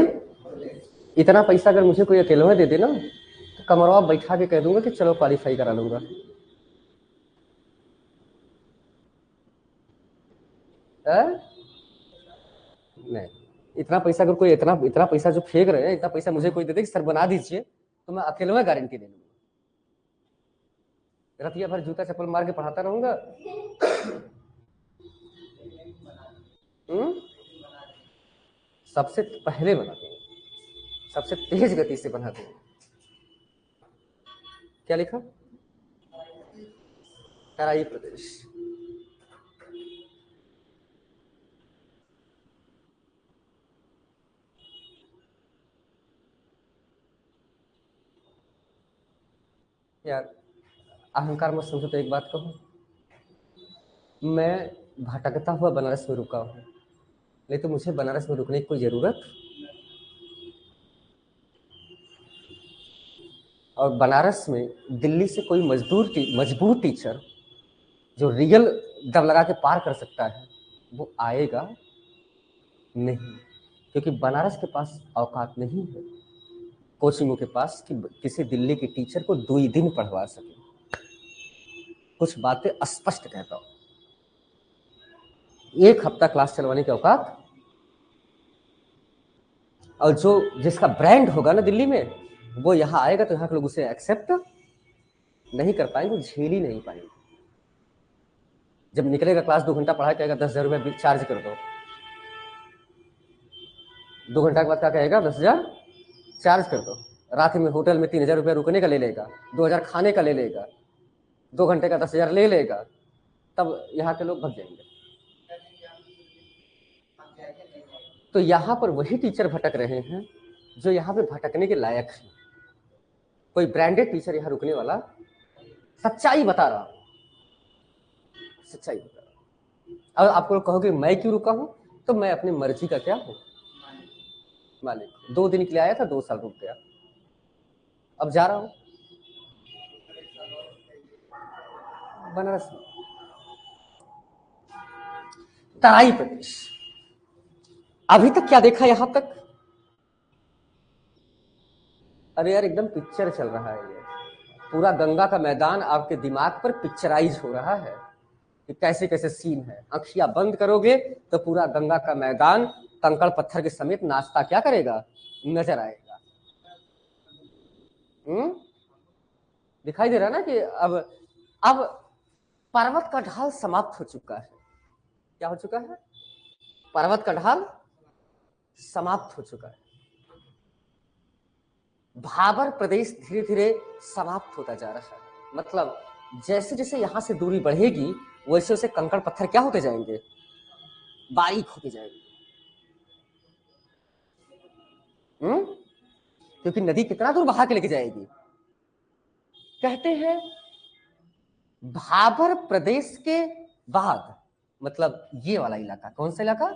इतना पैसा अगर मुझे कोई अकेले में दे दे ना तो कमरवा बैठा के कह दूंगा कि चलो क्वालिफाई करा लूंगा। नहीं, इतना पैसा अगर कोई इतना इतना पैसा जो फेंक रहे हैं, इतना पैसा मुझे कोई दे दे कि सर बना दीजिए, तो मैं अकेले में गारंटी दे दूंगा। रतिया भर जूता चप्पल मार के पढ़ाता रहूंगा। सबसे पहले बना दूंगा, सबसे तेज गति से बना दूंगा। क्या लिखा? तराई प्रदेश। यार अहंकार मत समझो तो एक बात कहूं, मैं भटकता हुआ बनारस में रुका हूं, नहीं तो मुझे बनारस में रुकने की कोई जरूरत। और बनारस में दिल्ली से कोई मजबूर टीचर जो रियल दम लगा के पार कर सकता है वो आएगा नहीं, क्योंकि बनारस के पास औकात नहीं है कोचिंगों के पास कि किसी दिल्ली के टीचर को 2 दिन पढ़वा सके। कुछ बातें स्पष्ट कहता हूं, 1 हफ्ता क्लास चलवाने की औकात, और जो जिसका ब्रांड होगा ना दिल्ली में, वो यहाँ आएगा तो यहाँ के लोग उसे एक्सेप्ट नहीं कर पाएंगे, झेल ही नहीं पाएंगे। जब निकलेगा क्लास 2 घंटा पढ़ाई कहेगा 10,000 रुपये चार्ज कर दो, 2 घंटा के बाद क्या कहेगा 10,000 चार्ज कर दो। रात में होटल में 3,000 रुपये रुकने का ले लेगा, 2,000 खाने का ले लेगा, 2 घंटे का 10,000 ले लेगा, तब यहाँ के लोग भग जाएंगे। तो यहाँ पर वही टीचर भटक रहे हैं जो यहाँ पे भटकने के लायक है। कोई ब्रांडेड टीचर यहाँ रुकने वाला, सच्चाई बता रहा, सच्चाई बता रहा। अब आप लोग कहोगे मैं क्यों रुका हूं, तो मैं अपनी मर्जी का क्या हूं, मालिक। 2 दिन के लिए आया था, 2 साल रुक गया, अब जा रहा हूं बनारस में। तराई प्रदेश, अभी तक क्या देखा यहां तक? अरे यार एकदम पिक्चर चल रहा है, ये पूरा गंगा का मैदान आपके दिमाग पर पिक्चराइज हो रहा है कि कैसे कैसे सीन है। आंखियां बंद करोगे तो पूरा गंगा का मैदान कंकड़ पत्थर के समेत नाचता क्या करेगा, नजर आएगा। दिखाई दे रहा ना कि अब पर्वत का ढाल समाप्त हो चुका है। क्या हो चुका है? पर्वत का ढाल समाप्त हो चुका है। भाबर प्रदेश धीरे धीरे समाप्त होता जा रहा है। मतलब जैसे जैसे यहां से दूरी बढ़ेगी वैसे वैसे कंकड़ पत्थर क्या होते जाएंगे, बारीक होते जाएंगे। क्योंकि नदी कितना दूर बहा के लेके जाएगी। कहते हैं भाबर प्रदेश के बाद, मतलब ये वाला इलाका, कौन सा इलाका?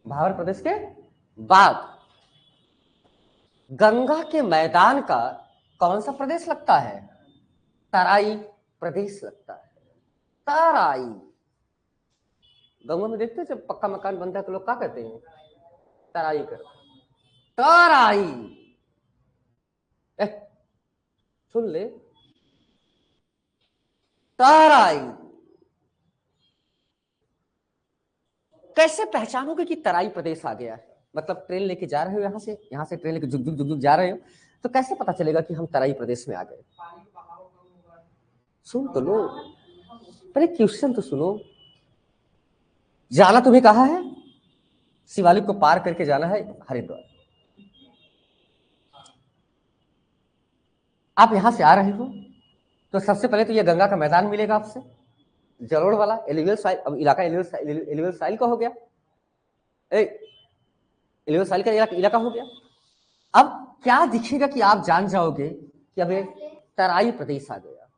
भाबर प्रदेश के बाद गंगा के मैदान का कौन सा प्रदेश लगता है? तराई प्रदेश लगता है। तराई, गंगा में देखते हैं जब पक्का मकान बनता है तो लोग क्या कहते हैं? तराई कर, तराई। सुन ले, तराई। कैसे पहचानोगे कि तराई प्रदेश आ गया है? मतलब ट्रेन लेके जा रहे हो, यहाँ से ट्रेन लेके जुग जुग जुग जुग जा रहे हो, तो कैसे पता चलेगा कि हम तराई प्रदेश में आ गए? सुन तो लो, पहले क्वेश्चन तो सुनो। जाना तुम्हें कहा है? शिवालिक को पार करके जाना है हरिद्वार। आप यहां से आ रहे हो तो सबसे पहले तो ये गंगा का मैदान मिलेगा आपसे, जलोढ़ वाला एलुवियल साइल। अब इलाका एलुवियल साइल का हो गया, एलुवियल साइल का इलाका हो गया। अब क्या दिखेगा कि आप जान जाओगे कि अब तराई प्रदेश आ गया?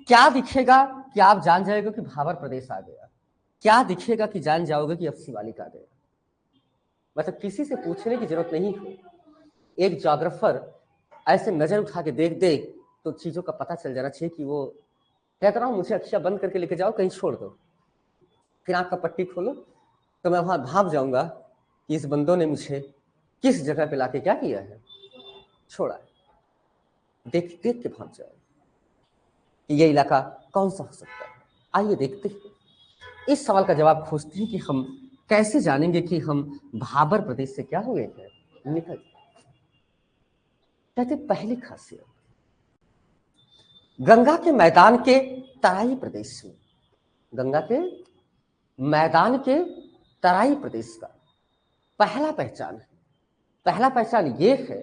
क्या दिखेगा कि आप जान जाएगा कि भाबर प्रदेश आ गया? क्या दिखेगा कि जान जाओगे कि अब शिवालिक आ गया। मतलब किसी से पूछने की जरूरत नहीं हो, एक जोग्राफर ऐसे नजर उठा के देख दे तो चीजों का पता चल जाना चाहिए कि वो कहता रहा हूं मुझे अक्षियां बंद करके लेके जाओ, कहीं छोड़ दो, फिर आंख का पट्टी खोलो तो मैं वहां भाप जाऊंगा कि इस बंदों ने मुझे किस जगह पे लाके क्या किया है, छोड़ा है। देख देख के भाप जाओ कि ये इलाका कौन सा हो सकता है। आइए देखते हैं, इस सवाल का जवाब खोजते हैं कि हम कैसे जानेंगे कि हम भाबर प्रदेश से क्या हुए हैं, निकल। कहते पहली खासियत, गंगा के मैदान के तराई प्रदेश में, गंगा के मैदान के तराई प्रदेश का पहला पहचान है, पहला पहचान ये है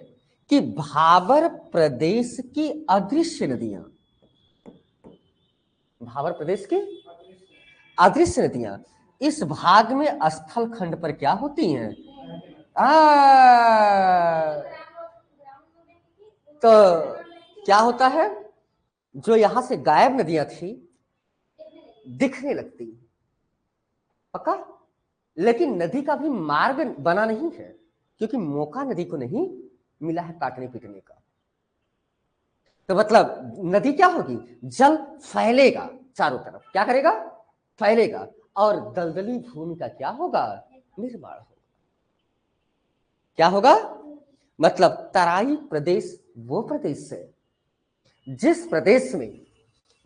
कि भाबर प्रदेश की अदृश्य नदियां, भाबर प्रदेश की अदृश्य नदियां इस भाग में स्थल खंड पर क्या होती हैं, तो क्या होता है, जो यहां से गायब नदियां थी दिखने लगती, पक्का। लेकिन नदी का भी मार्ग बना नहीं है, क्योंकि मौका नदी को नहीं मिला है काटने पीटने का। तो मतलब नदी क्या होगी, जल फैलेगा चारों तरफ, क्या करेगा, फैलेगा, और दलदली भूमि का क्या होगा, निर्माण होगा। क्या होगा, मतलब तराई प्रदेश वो प्रदेश है जिस प्रदेश में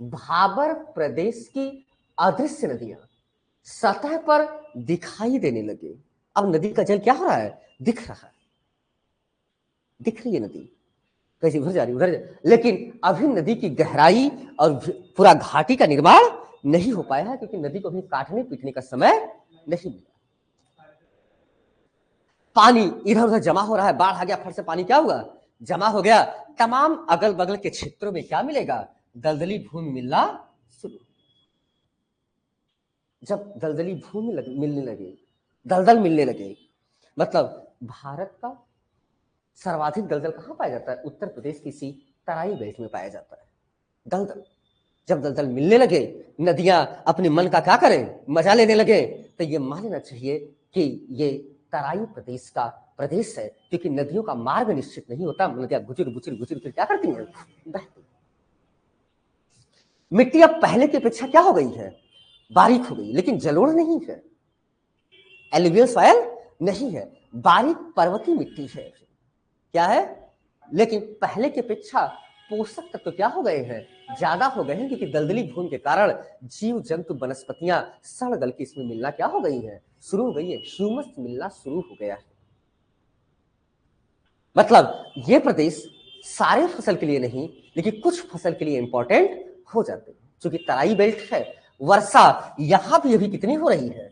भाबर प्रदेश की अदृश्य नदियां सतह पर दिखाई देने लगे। अब नदी का जल क्या हो रहा है, दिख रहा है, दिख रही है नदी, कैसी उधर जा रही उधर जा, लेकिन अभी नदी की गहराई और पूरा घाटी का निर्माण नहीं हो पाया है, क्योंकि नदी को भी काटने पीटने का समय नहीं मिला। पानी इधर उधर जमा हो रहा है, बाढ़ आ गया, फट से पानी क्या हुआ, जमा हो गया, तमाम अगल बगल के क्षेत्रों में क्या मिलेगा, दलदली भूमि मिलना शुरू। जब दलदली भूमि मिलने लगे, दलदल मिलने लगे, मतलब भारत का सर्वाधिक दलदल कहां पाया जाता है, उत्तर प्रदेश की सी तराई बेल्ट में पाया जाता है दलदल। जब दलदल मिलने लगे, नदियां अपने मन का क्या करें, मजा लेने लगे, तो ये मान लेना चाहिए कि ये तराई प्रदेश का प्रदेश है, क्योंकि नदियों का मार्ग निश्चित नहीं होता, नदियां गुजर गुजर गुजर फिर क्या करती हैं, बहती। मिट्टी अब पहले की अपेक्षा क्या हो गई है, बारीक हो गई, लेकिन जलोढ़ नहीं है, एलुवियल सॉयल नहीं है, बारीक पर्वतीय मिट्टी है। क्या है, लेकिन पहले की अपेक्षा पोषक तत्व तो क्या हो गए हैं, ज्यादा हो गए हैं, क्योंकि दलदली भूमि के कारण जीव जंतु वनस्पतियां सड़ गल के इसमें मिलना क्या हो गई है, शुरू हो गई है, ह्यूमस मिलना शुरू हो गया है। मतलब ये प्रदेश सारे फसल के लिए नहीं, लेकिन कुछ फसल के लिए इंपॉर्टेंट हो जाते हैं, क्योंकि तराई बेल्ट है। वर्षा यहां भी अभी कितनी हो रही है,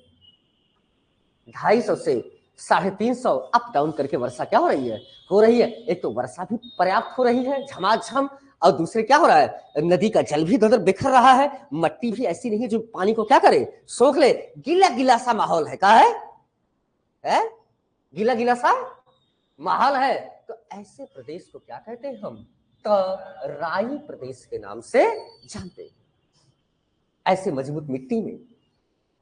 250 से 350 अप डाउन करके वर्षा क्या हो रही है, एक तो वर्षा भी पर्याप्त हो रही है झमाझम, और दूसरे क्या हो रहा है, नदी का जल भी इधर बिखर रहा है, मट्टी भी ऐसी नहीं है जो पानी को क्या करे, सोख ले, गीला गीला सा माहौल है, क्या है? गीला गीला सा माहौल है। तो ऐसे प्रदेश को क्या कहते हैं हम, तराई प्रदेश के नाम से जानते हैं। ऐसे मजबूत मिट्टी में,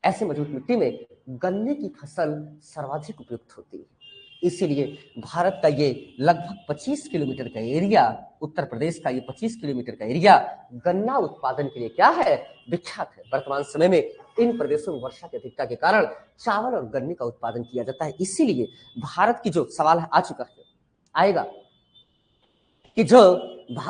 ऐसे मजबूत मिट्टी में गन्ने की फसल सर्वाधिक उपयुक्त होती है, इसीलिए भारत का ये लगभग 25 किलोमीटर का एरिया, उत्तर प्रदेश का ये 25 किलोमीटर का एरिया गन्ना उत्पादन के लिए क्या है, विख्यात है। वर्तमान समय में इन प्रदेशों में वर्षा की अधिकता के कारण चावल और गन्ने का उत्पादन किया जाता है। इसीलिए भारत की जो सवाल है आ चुका है, आएगा कि जो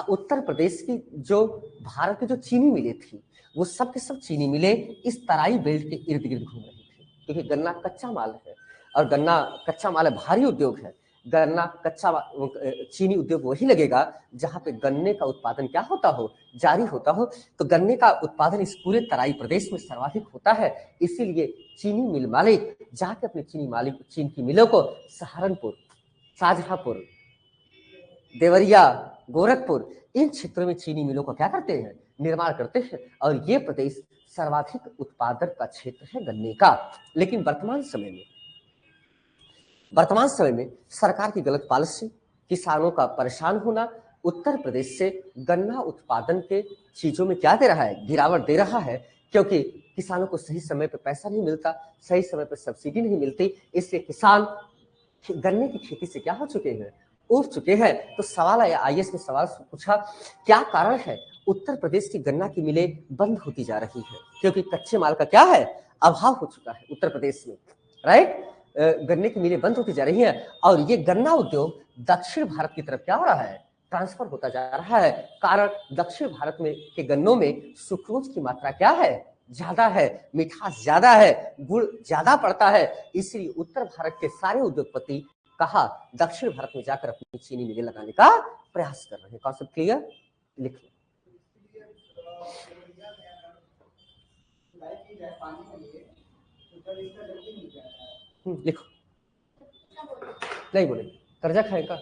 उत्तर प्रदेश की जो भारत की जो चीनी मिलें थी, वो सब के सब चीनी मिलें इस तराई बेल्ट के इर्द गिर्द घूम रही थी, क्योंकि गन्ना कच्चा माल है, और गन्ना कच्चा माल है, भारी उद्योग है। गन्ना कच्चा चीनी उद्योग वही लगेगा जहां पे गन्ने का उत्पादन क्या होता हो, जारी होता हो। तो गन्ने का उत्पादन इस पूरे तराई प्रदेश में सर्वाधिक होता है, इसीलिए चीनी मिल मालिक जाके अपने चीन की मिलों को सहारनपुर, शाहजहांपुर, देवरिया, गोरखपुर, इन क्षेत्रों में चीनी मिलों का क्या करते हैं, निर्माण करते हैं, और ये प्रदेश सर्वाधिक उत्पादक का क्षेत्र है गन्ने का। लेकिन वर्तमान समय में सरकार की गलत पॉलिसी, किसानों का परेशान होना, उत्तर प्रदेश से गन्ना उत्पादन के चीजों में क्या दे रहा है, गिरावट दे रहा है, क्योंकि किसानों को सही समय पे पैसा नहीं मिलता, सही समय पे सब्सिडी नहीं मिलती, इसलिए किसान गन्ने की खेती से क्या हो चुके हैं, उठ चुके हैं। तो सवाल आया, आईएएस ने सवाल पूछा, क्या कारण है उत्तर प्रदेश की गन्ना की मिलें बंद होती जा रही है? क्योंकि कच्चे माल का क्या है, अभाव हो चुका है उत्तर प्रदेश में, राइट। गन्ने की मिलें बंद होती जा रही हैं और ये गन्ना उद्योग दक्षिण भारत की तरफ क्या हो रहा है, ट्रांसफर होता जा रहा है। कारण दक्षिण भारत में के गन्नों में सुक्रोज की मात्रा क्या है, ज्यादा है, मिठास ज्यादा है, गुड़ ज्यादा पड़ता है, इसलिए उत्तर भारत के सारे उद्योगपति कहा दक्षिण भारत में जाकर अपनी चीनी मिलें लगाने का प्रयास कर रहे हैं। Concept clear? लिख लो। लिखो, नहीं बोले कर्जा खाएगा,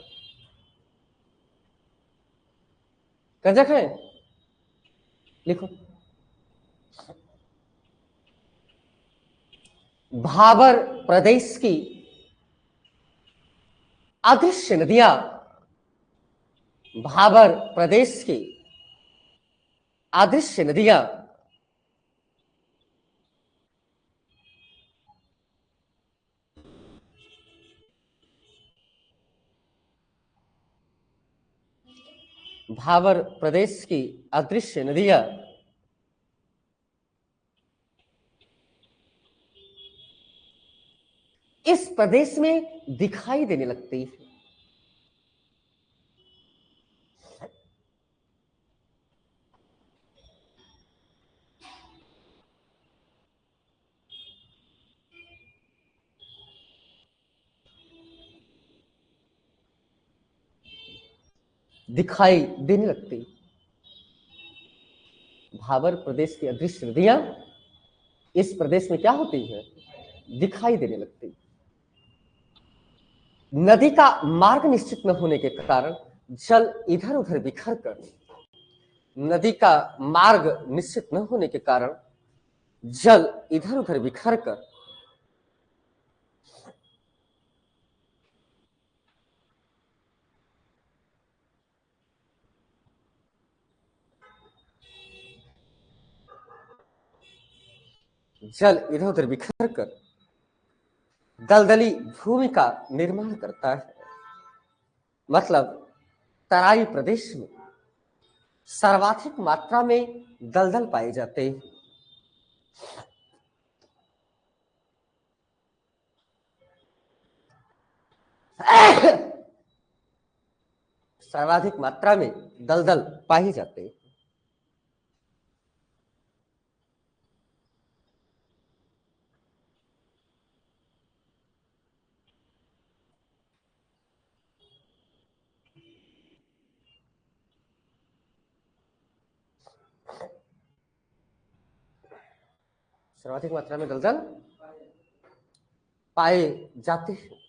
कर्जा खाए, लिखो। भाबर प्रदेश की अदृश्य नदियां, भाबर प्रदेश की अदृश्य नदियां भाबर प्रदेश की अदृश्य नदियां इस प्रदेश में दिखाई देने लगती है। दिखाई देने लगती, भाबर प्रदेश की अदृश्य नदियां इस प्रदेश में क्या होती है, दिखाई देने लगती। नदी का मार्ग निश्चित न होने के कारण जल इधर उधर बिखर कर, नदी का मार्ग निश्चित न होने के कारण जल इधर उधर बिखर कर जल इधर उधर बिखर कर दलदली भूमि का निर्माण करता है। मतलब तराई प्रदेश में सर्वाधिक मात्रा में दलदल पाए जाते हैं। सर्वाधिक मात्रा में दलदल पाए जाते हैं। सर्वाधिक मात्रा में दलदल पाए जाते हैं।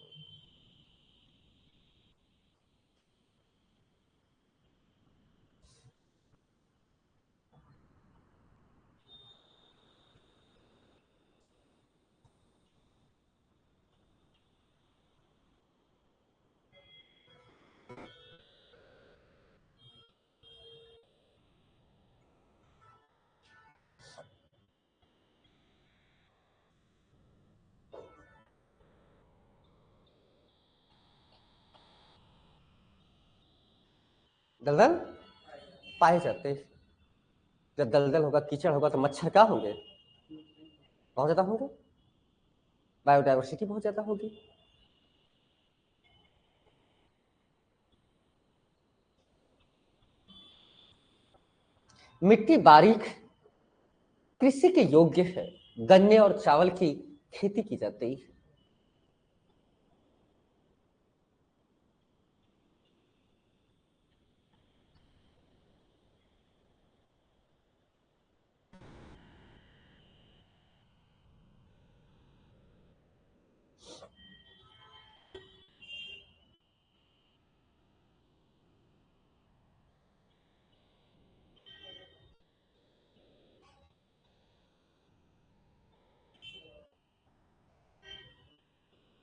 दलदल पाए जाते हैं। जब दलदल होगा, कीचड़ होगा तो मच्छर क्या होंगे, बहुत ज्यादा होंगे, बायोडाइवर्सिटी बहुत ज्यादा होगी। मिट्टी बारीक कृषि के योग्य है, गन्ने और चावल की खेती की जाती है।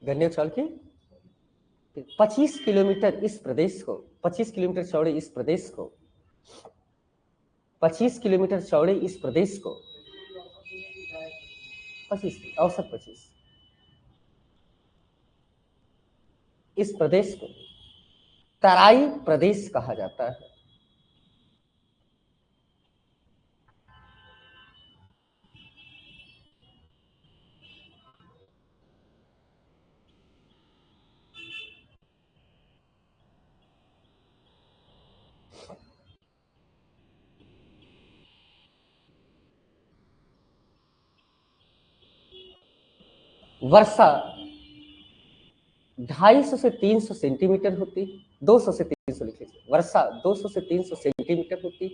गन्ने और चावल की 25 किलोमीटर इस प्रदेश को, 25 किलोमीटर चौड़े इस प्रदेश को, 25 किलोमीटर चौड़े इस प्रदेश को 25, औसत 25। इस प्रदेश को तराई प्रदेश कहा जाता है। वर्षा 250 से 300 सेंटीमीटर होती, 200 से 300 लिख लीजिए, वर्षा 200 से 300 सेंटीमीटर होती।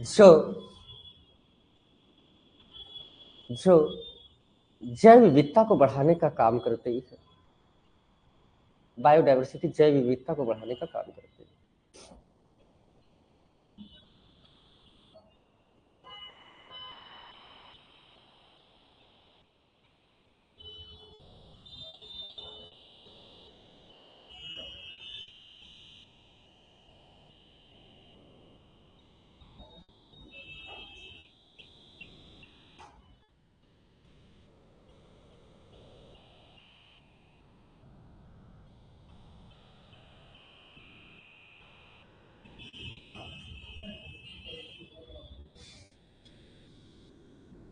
जो जो जैव विविधता को बढ़ाने का काम करती है, बायोडाइवर्सिटी जैव विविधता को बढ़ाने का काम करती है।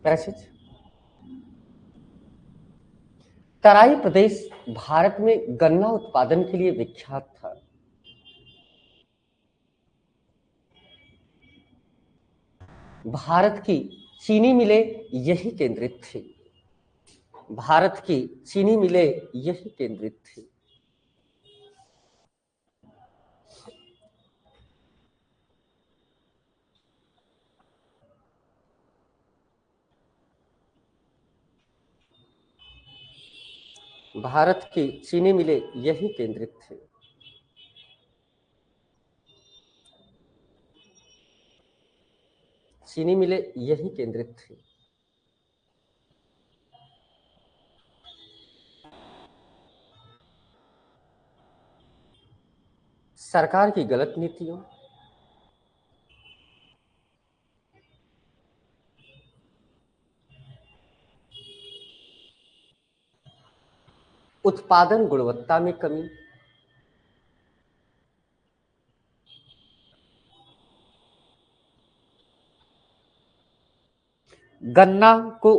पैसेज तराई प्रदेश भारत में गन्ना उत्पादन के लिए विख्यात था। भारत की चीनी मिलें यही केंद्रित थी। भारत की चीनी मिलें यही केंद्रित थी। भारत की चीनी मिलें यही केंद्रित थी। चीनी मिलें यही केंद्रित थी। सरकार की गलत नीतियों, उत्पादन गुणवत्ता में कमी, गन्ना को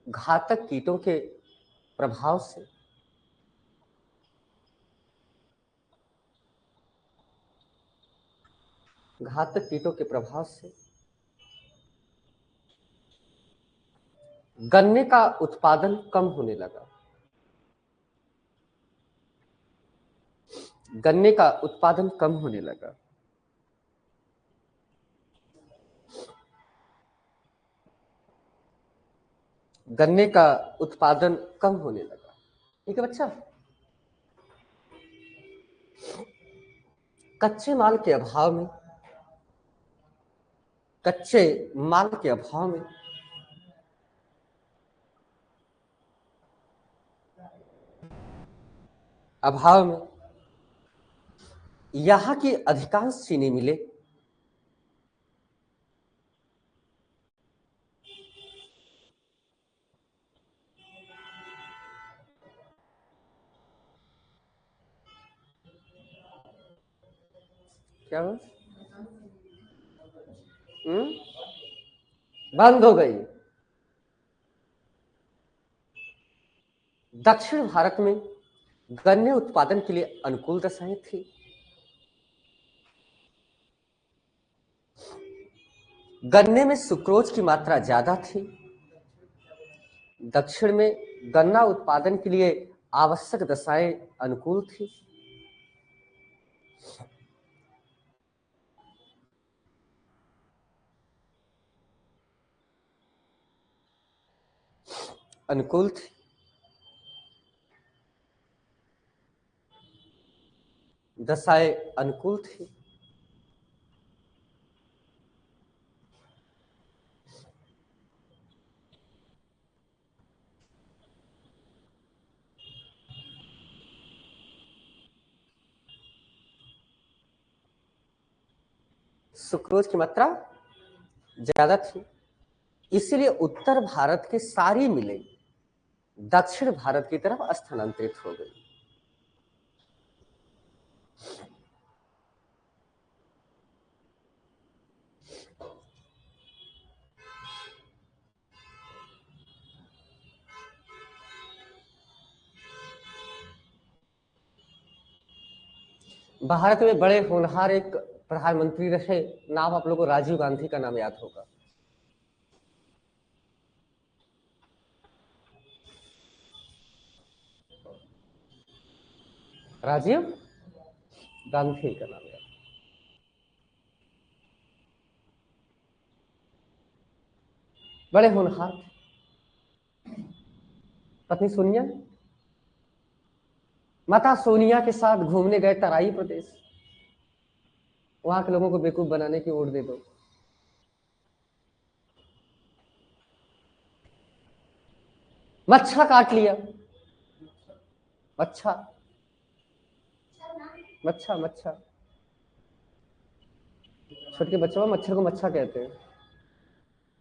घातक कीटों के प्रभाव से, घातक कीटों के प्रभाव से गन्ने का उत्पादन कम होने लगा। गन्ने का उत्पादन कम होने लगा। गन्ने का उत्पादन कम होने लगा। ठीक है बच्चा। कच्चे माल के अभाव में, कच्चे माल के अभाव में यहां की अधिकांश चीनी मिलें क्या हुआ? बंद हो गई। दक्षिण भारत में गन्ने उत्पादन के लिए अनुकूल दशाएं थी। गन्ने में सुक्रोज की मात्रा ज्यादा थी। दक्षिण में गन्ना उत्पादन के लिए आवश्यक दशाएं अनुकूल थी। अनुकूल थी। दशाएं अनुकूल थी। सुक्रोज की मात्रा ज्यादा थी, इसलिए उत्तर भारत की सारी मिलें दक्षिण भारत की तरफ स्थानांतरित हो गई। भारत में बड़े होनहार एक प्रधानमंत्री रहे, नाम आप लोगों को राजीव गांधी का नाम याद होगा। राजीव गांधी का नाम याद। बड़े होनहार थे। पत्नी सोनिया, माता सोनिया के साथ घूमने गए तराई प्रदेश, वहां के लोगों को बेवकूफ बनाने की ओर दे दो। मच्छर काट लिया, मच्छर मच्छर मच्छर, छोटे बच्चों में मच्छर को मच्छर कहते हैं।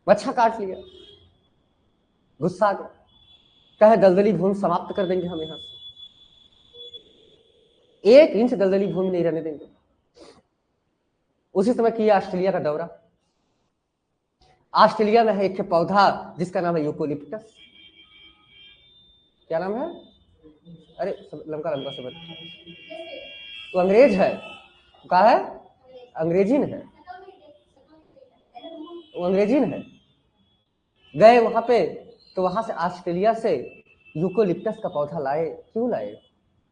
मच्छर काट लिया, गुस्सा आ गया, कहे दलदली भूमि समाप्त कर देंगे हम, यहां से 1 इंच दलदली भूमि नहीं रहने देंगे। उसी समय किया ऑस्ट्रेलिया का दौरा। ऑस्ट्रेलिया में है एक पौधा जिसका नाम है यूकोलिप्टस। क्या नाम है? अरे लंका लंका से बता, तो अंग्रेज है, कहा है अंग्रेजीन है, वो अंग्रेजीन है। गए वहां पे, तो वहां से ऑस्ट्रेलिया से यूकोलिप्टस का पौधा लाए। क्यों लाए?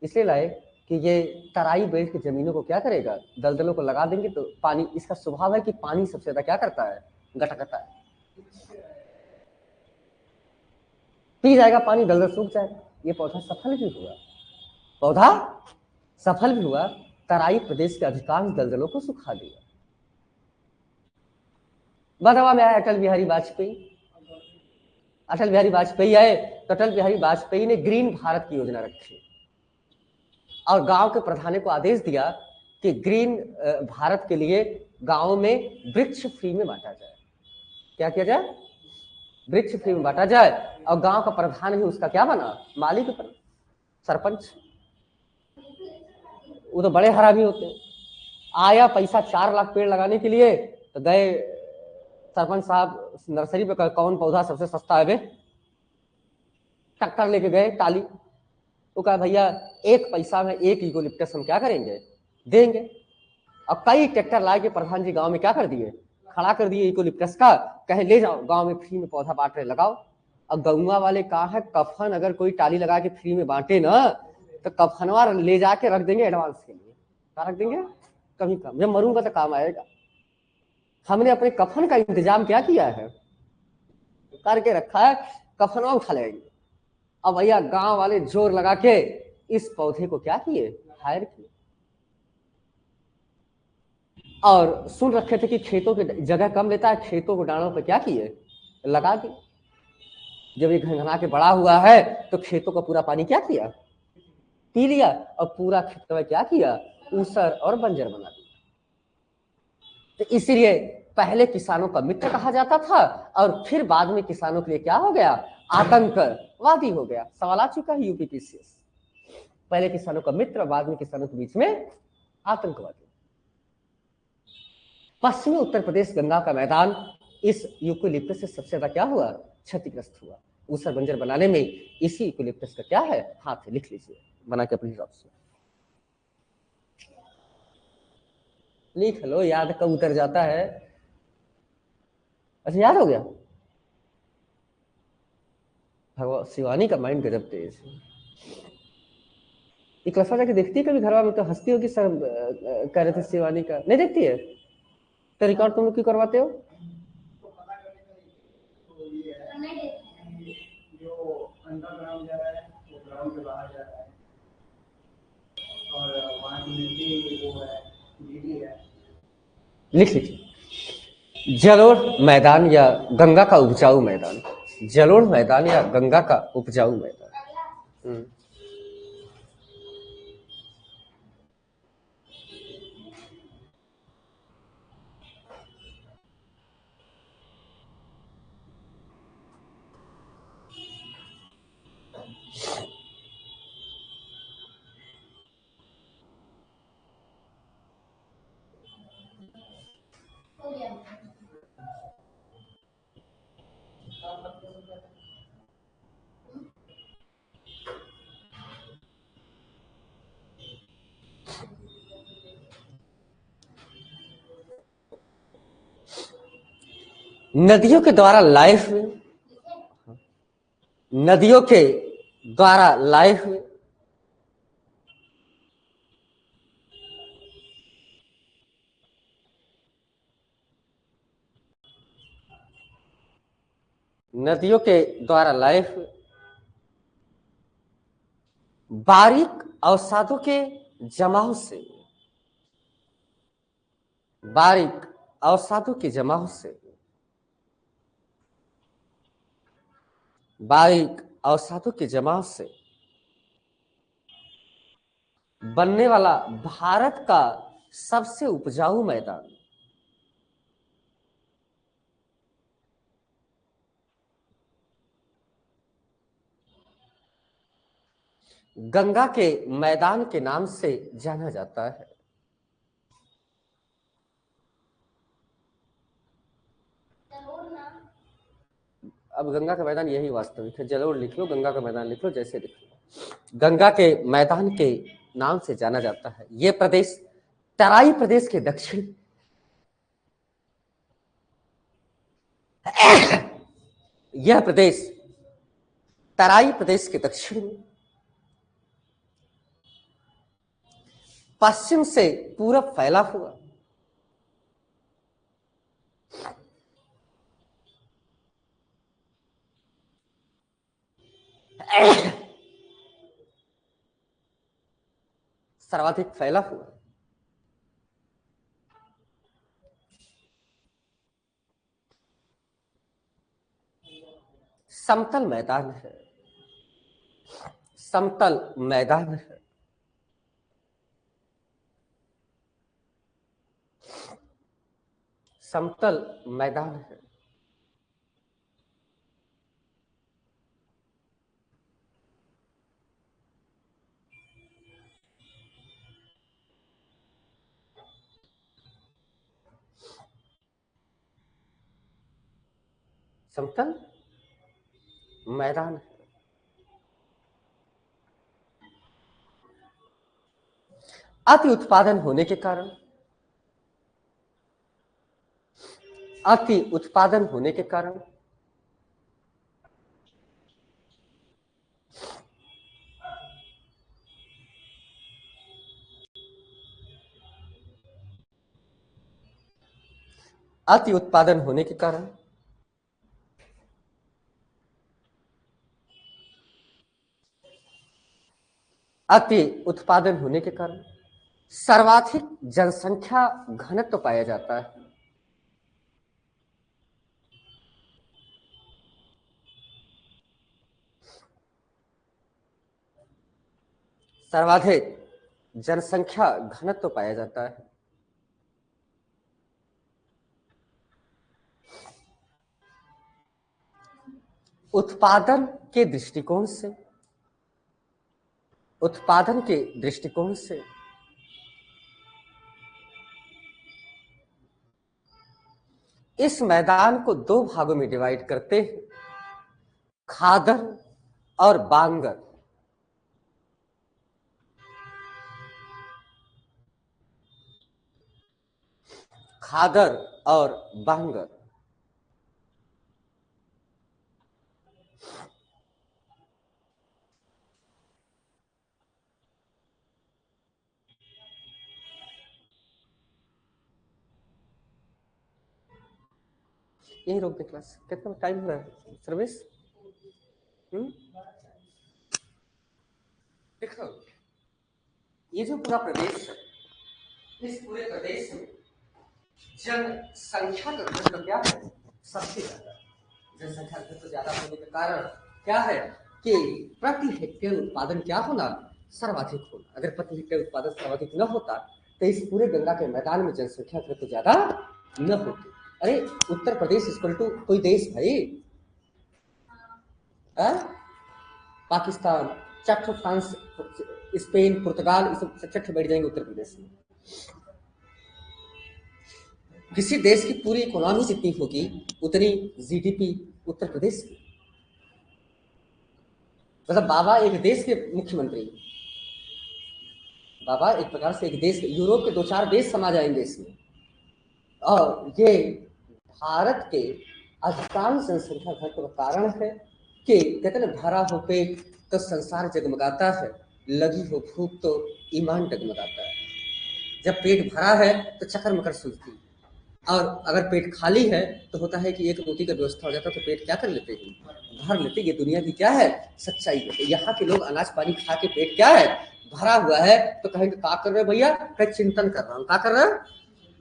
इसलिए लाए कि ये तराई बेल्ट की जमीनों को क्या करेगा, दलदलों को लगा देंगे तो पानी, इसका स्वभाव है कि पानी सबसे ज्यादा क्या करता है, गटकता है, पी जाएगा पानी, दलदल सूख जाएगा। ये पौधा सफल भी हुआ, पौधा सफल भी हुआ, तराई प्रदेश के अधिकांश दलदलों को सुखा दिया। बदवा में आया अटल बिहारी वाजपेयी। अटल बिहारी वाजपेयी आए तो अटल बिहारी वाजपेयी ने ग्रीन भारत की योजना रखी और गांव के प्रधानों को आदेश दिया कि ग्रीन भारत के लिए गांव में वृक्ष फ्री में बांटा जाए। क्या किया जाए? वृक्ष फ्री में बांटा जाए। और गांव का प्रधान भी उसका क्या बना, मालिक बना, सरपंच। वो तो बड़े हरामी होते हैं। आया पैसा 4 लाख पेड़ लगाने के लिए, तो गए सरपंच साहब नर्सरी पे, कौन पौधा सबसे सस्ता है बे, ट्रैक्टर लेके गए टाली, तो कहा भैया 1 पैसा में 1 यूकोलिप्टस हम क्या करेंगे, देंगे। और कई ट्रैक्टर ला के प्रधान जी गांव में क्या कर दिए, खड़ा कर दिए यूकोलिप्टस का, कहे ले जाओ गांव में फ्री में पौधा बांट रहे, लगाओ। अब गौवा वाले कहा है कफन अगर कोई टाली लगा के फ्री में बांटे ना, तो कफनवा ले जाके रख देंगे एडवांस के लिए। क्या रख देंगे? कभी कम, जब मरूंगा तो काम आएगा। हमने अपने कफन का इंतजाम क्या किया है, करके रखा है, कफनवा उठा लेंगे। अब भैया गांव वाले जोर लगा के इस पौधे को क्या किए, हायर किए। और सुन रखे थे कि खेतों की जगह कम लेता है, खेतों को डालों पे क्या किए, लगा दिए। जब ये घनघना के बड़ा हुआ है तो खेतों का पूरा पानी क्या किया, पी लिया, और पूरा खेत में क्या किया, ऊसर और बंजर बना दिया। तो इसलिए पहले किसानों का मित्र कहा जाता था और फिर बाद में किसानों के लिए क्या हो गया, आतंकवादी हो गया। सवाल आ चुका है यूपीपीसीएस। पहले किसानों का मित्र, बाद में किसानों के बीच में आतंकवादी। पश्चिमी उत्तर प्रदेश गंगा का मैदान इस यूकोलिप्टस से सबसे ज्यादा क्या हुआ, क्षतिग्रस्त हुआ। ऊसर बंजर बनाने में इसी यूकोलिप्टस का क्या है, हाथ है। लिख लीजिए बना के अपने हिसाब से, लिख लो, याद कब उतर जाता है। अच्छा याद हो गया। भगवान शिवानी का माइंड गजब तेज है। एक लफा जाके देखती है कभी घर में, तो हंसती होगी सर, कह रहे थे शिवानी का नहीं देखती है, तो रिकॉर्ड तुम लोग क्यों करवाते हो? तो पता करने का तो ये है, जो अंडरग्राउंड जा रहा है वो ग्राउंड के बाहर जा रहा है, और वहाँ की मिट्टी वो है, गीली है। लिख लीजिए, जलोढ़ मैदान या गंगा का उपजाऊ मैदान, जलोढ़ मैदान या गंगा का उपजाऊ मैदान। नदियों के द्वारा लाइफ में, नदियों के द्वारा लाइफ में नदियों के द्वारा लाइफ में बारीक अवसादों के जमाव से, बारीक अवसादों के जमाव से, बारीक अवसादों के जमाव से बनने वाला भारत का सबसे उपजाऊ मैदान, गंगा के मैदान के नाम से जाना जाता है। अब गंगा का मैदान यही वास्तविक है, जलोढ़ लिख लो, गंगा का मैदान लिख लो, जैसे लिख लो। गंगा के मैदान के नाम से जाना जाता है। यह प्रदेश तराई प्रदेश के दक्षिण, यह प्रदेश तराई प्रदेश के दक्षिण में, पश्चिम से पूरब फैला हुआ, सर्वाधिक फैला हुआ, समतल मैदान है, समतल मैदान है। समतल मैदान है। समतल मैदान है। अति उत्पादन होने के कारण, अति उत्पादन होने के कारण अति उत्पादन होने के कारण अति उत्पादन होने के कारण सर्वाधिक जनसंख्या घनत्व पाया जाता है। सर्वाधिक जनसंख्या घनत्व पाया जाता है। उत्पादन के दृष्टिकोण से, उत्पादन के दृष्टिकोण से इस मैदान को दो भागों में डिवाइड करते हैं, खादर और बांगर। खादर और बांगर। यही रोक दे क्लास। कितना टाइम हो रहा है सर्विस? देखो, ये जो पूरा प्रदेश है, इस पूरे प्रदेश में जनसंख्या का घनत्व क्या है? सबसे ज्यादा। जनसंख्या घनत्व ज्यादा होने के कारण क्या है कि प्रति हेक्टेयर उत्पादन क्या होना? सर्वाधिक होना। अगर प्रति हेक्टेयर उत्पादन सर्वाधिक न होता तो इस पूरे गंगा के मैदान में जनसंख्या घनत्व ज्यादा न होती। अरे उत्तर प्रदेश इक्वल टू कोई देश भाई? पाकिस्तान, चक्र, फ्रांस, स्पेन, पुर्तगाल, ये सब चक्र बैठ जाएंगे उत्तर प्रदेश में। किसी देश की पूरी इकोनॉमी जितनी होगी उतनी जीडीपी उत्तर प्रदेश की। मतलब बाबा एक देश के मुख्यमंत्री, बाबा एक प्रकार से एक देश, यूरोप के 2-4 देश समा जाएंगे इसमें। और ये भारत के अधिकांश जनसंख्या घटने का कारण है कि कहते हैं ना, भरा हो पेट तो संसार जगमगाता है, लगी हो भूख तो ईमान डगमगाता है। जब पेट भरा है तो चक्कर मकर सूझती है, और अगर पेट खाली है तो होता है कि एक रोटी का व्यवस्था हो जाता है तो पेट क्या कर लेते हैं, भर लेते। ये दुनिया की क्या है, सच्चाई है। यहाँ के लोग अनाज पानी खा के पेट क्या है, भरा हुआ है। तो कहेंगे क्या कर रहे हो भैया, कहीं चिंतन कर रहा हूँ। क्या कर रहे हो,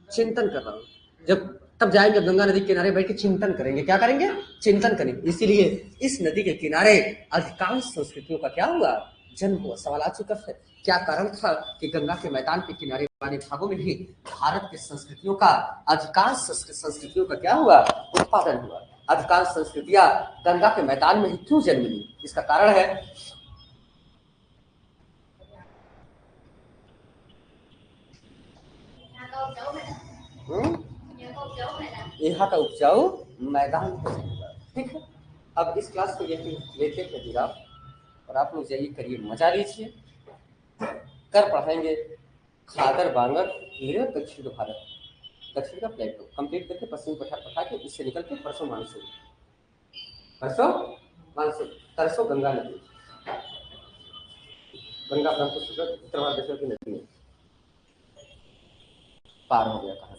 चिंतन कर रहा हूँ। जब तब जाएंगे गंगा नदी के किनारे बैठ के चिंतन करेंगे। क्या करेंगे, चिंतन करेंगे। इसीलिए इस नदी के किनारे अधिकांश संस्कृतियों का क्या हुआ, जन्म हुआ। सवाल आ चुका है, क्या कारण था कि गंगा के मैदान के किनारे वाले भागों में ही भारत की संस्कृतियों का, अधिकांश संस्कृतियों का क्या हुआ, उत्पादन हुआ। अधिकांश संस्कृतियां गंगा के मैदान में ही क्यों जन्म ली, इसका कारण है यहाँ का उपजाऊ मैदान है। ठीक है, अब इस क्लास को ये लेते हैं फिर आप, और आप लोग जाइए करिए, मजा लीजिए। कर पढ़ाएंगे खादर बांगर हीरे दक्षिण भारत, दक्षिण का प्लेटो कंप्लीट करके पश्चिम पठार पठा के इससे निकल के परसों मानसून, परसों मानसून, तरसों गंगा नदी, गंगा ब्रह्मपुत्र उत्तर भारत की नदी में पार हो गया कहानी।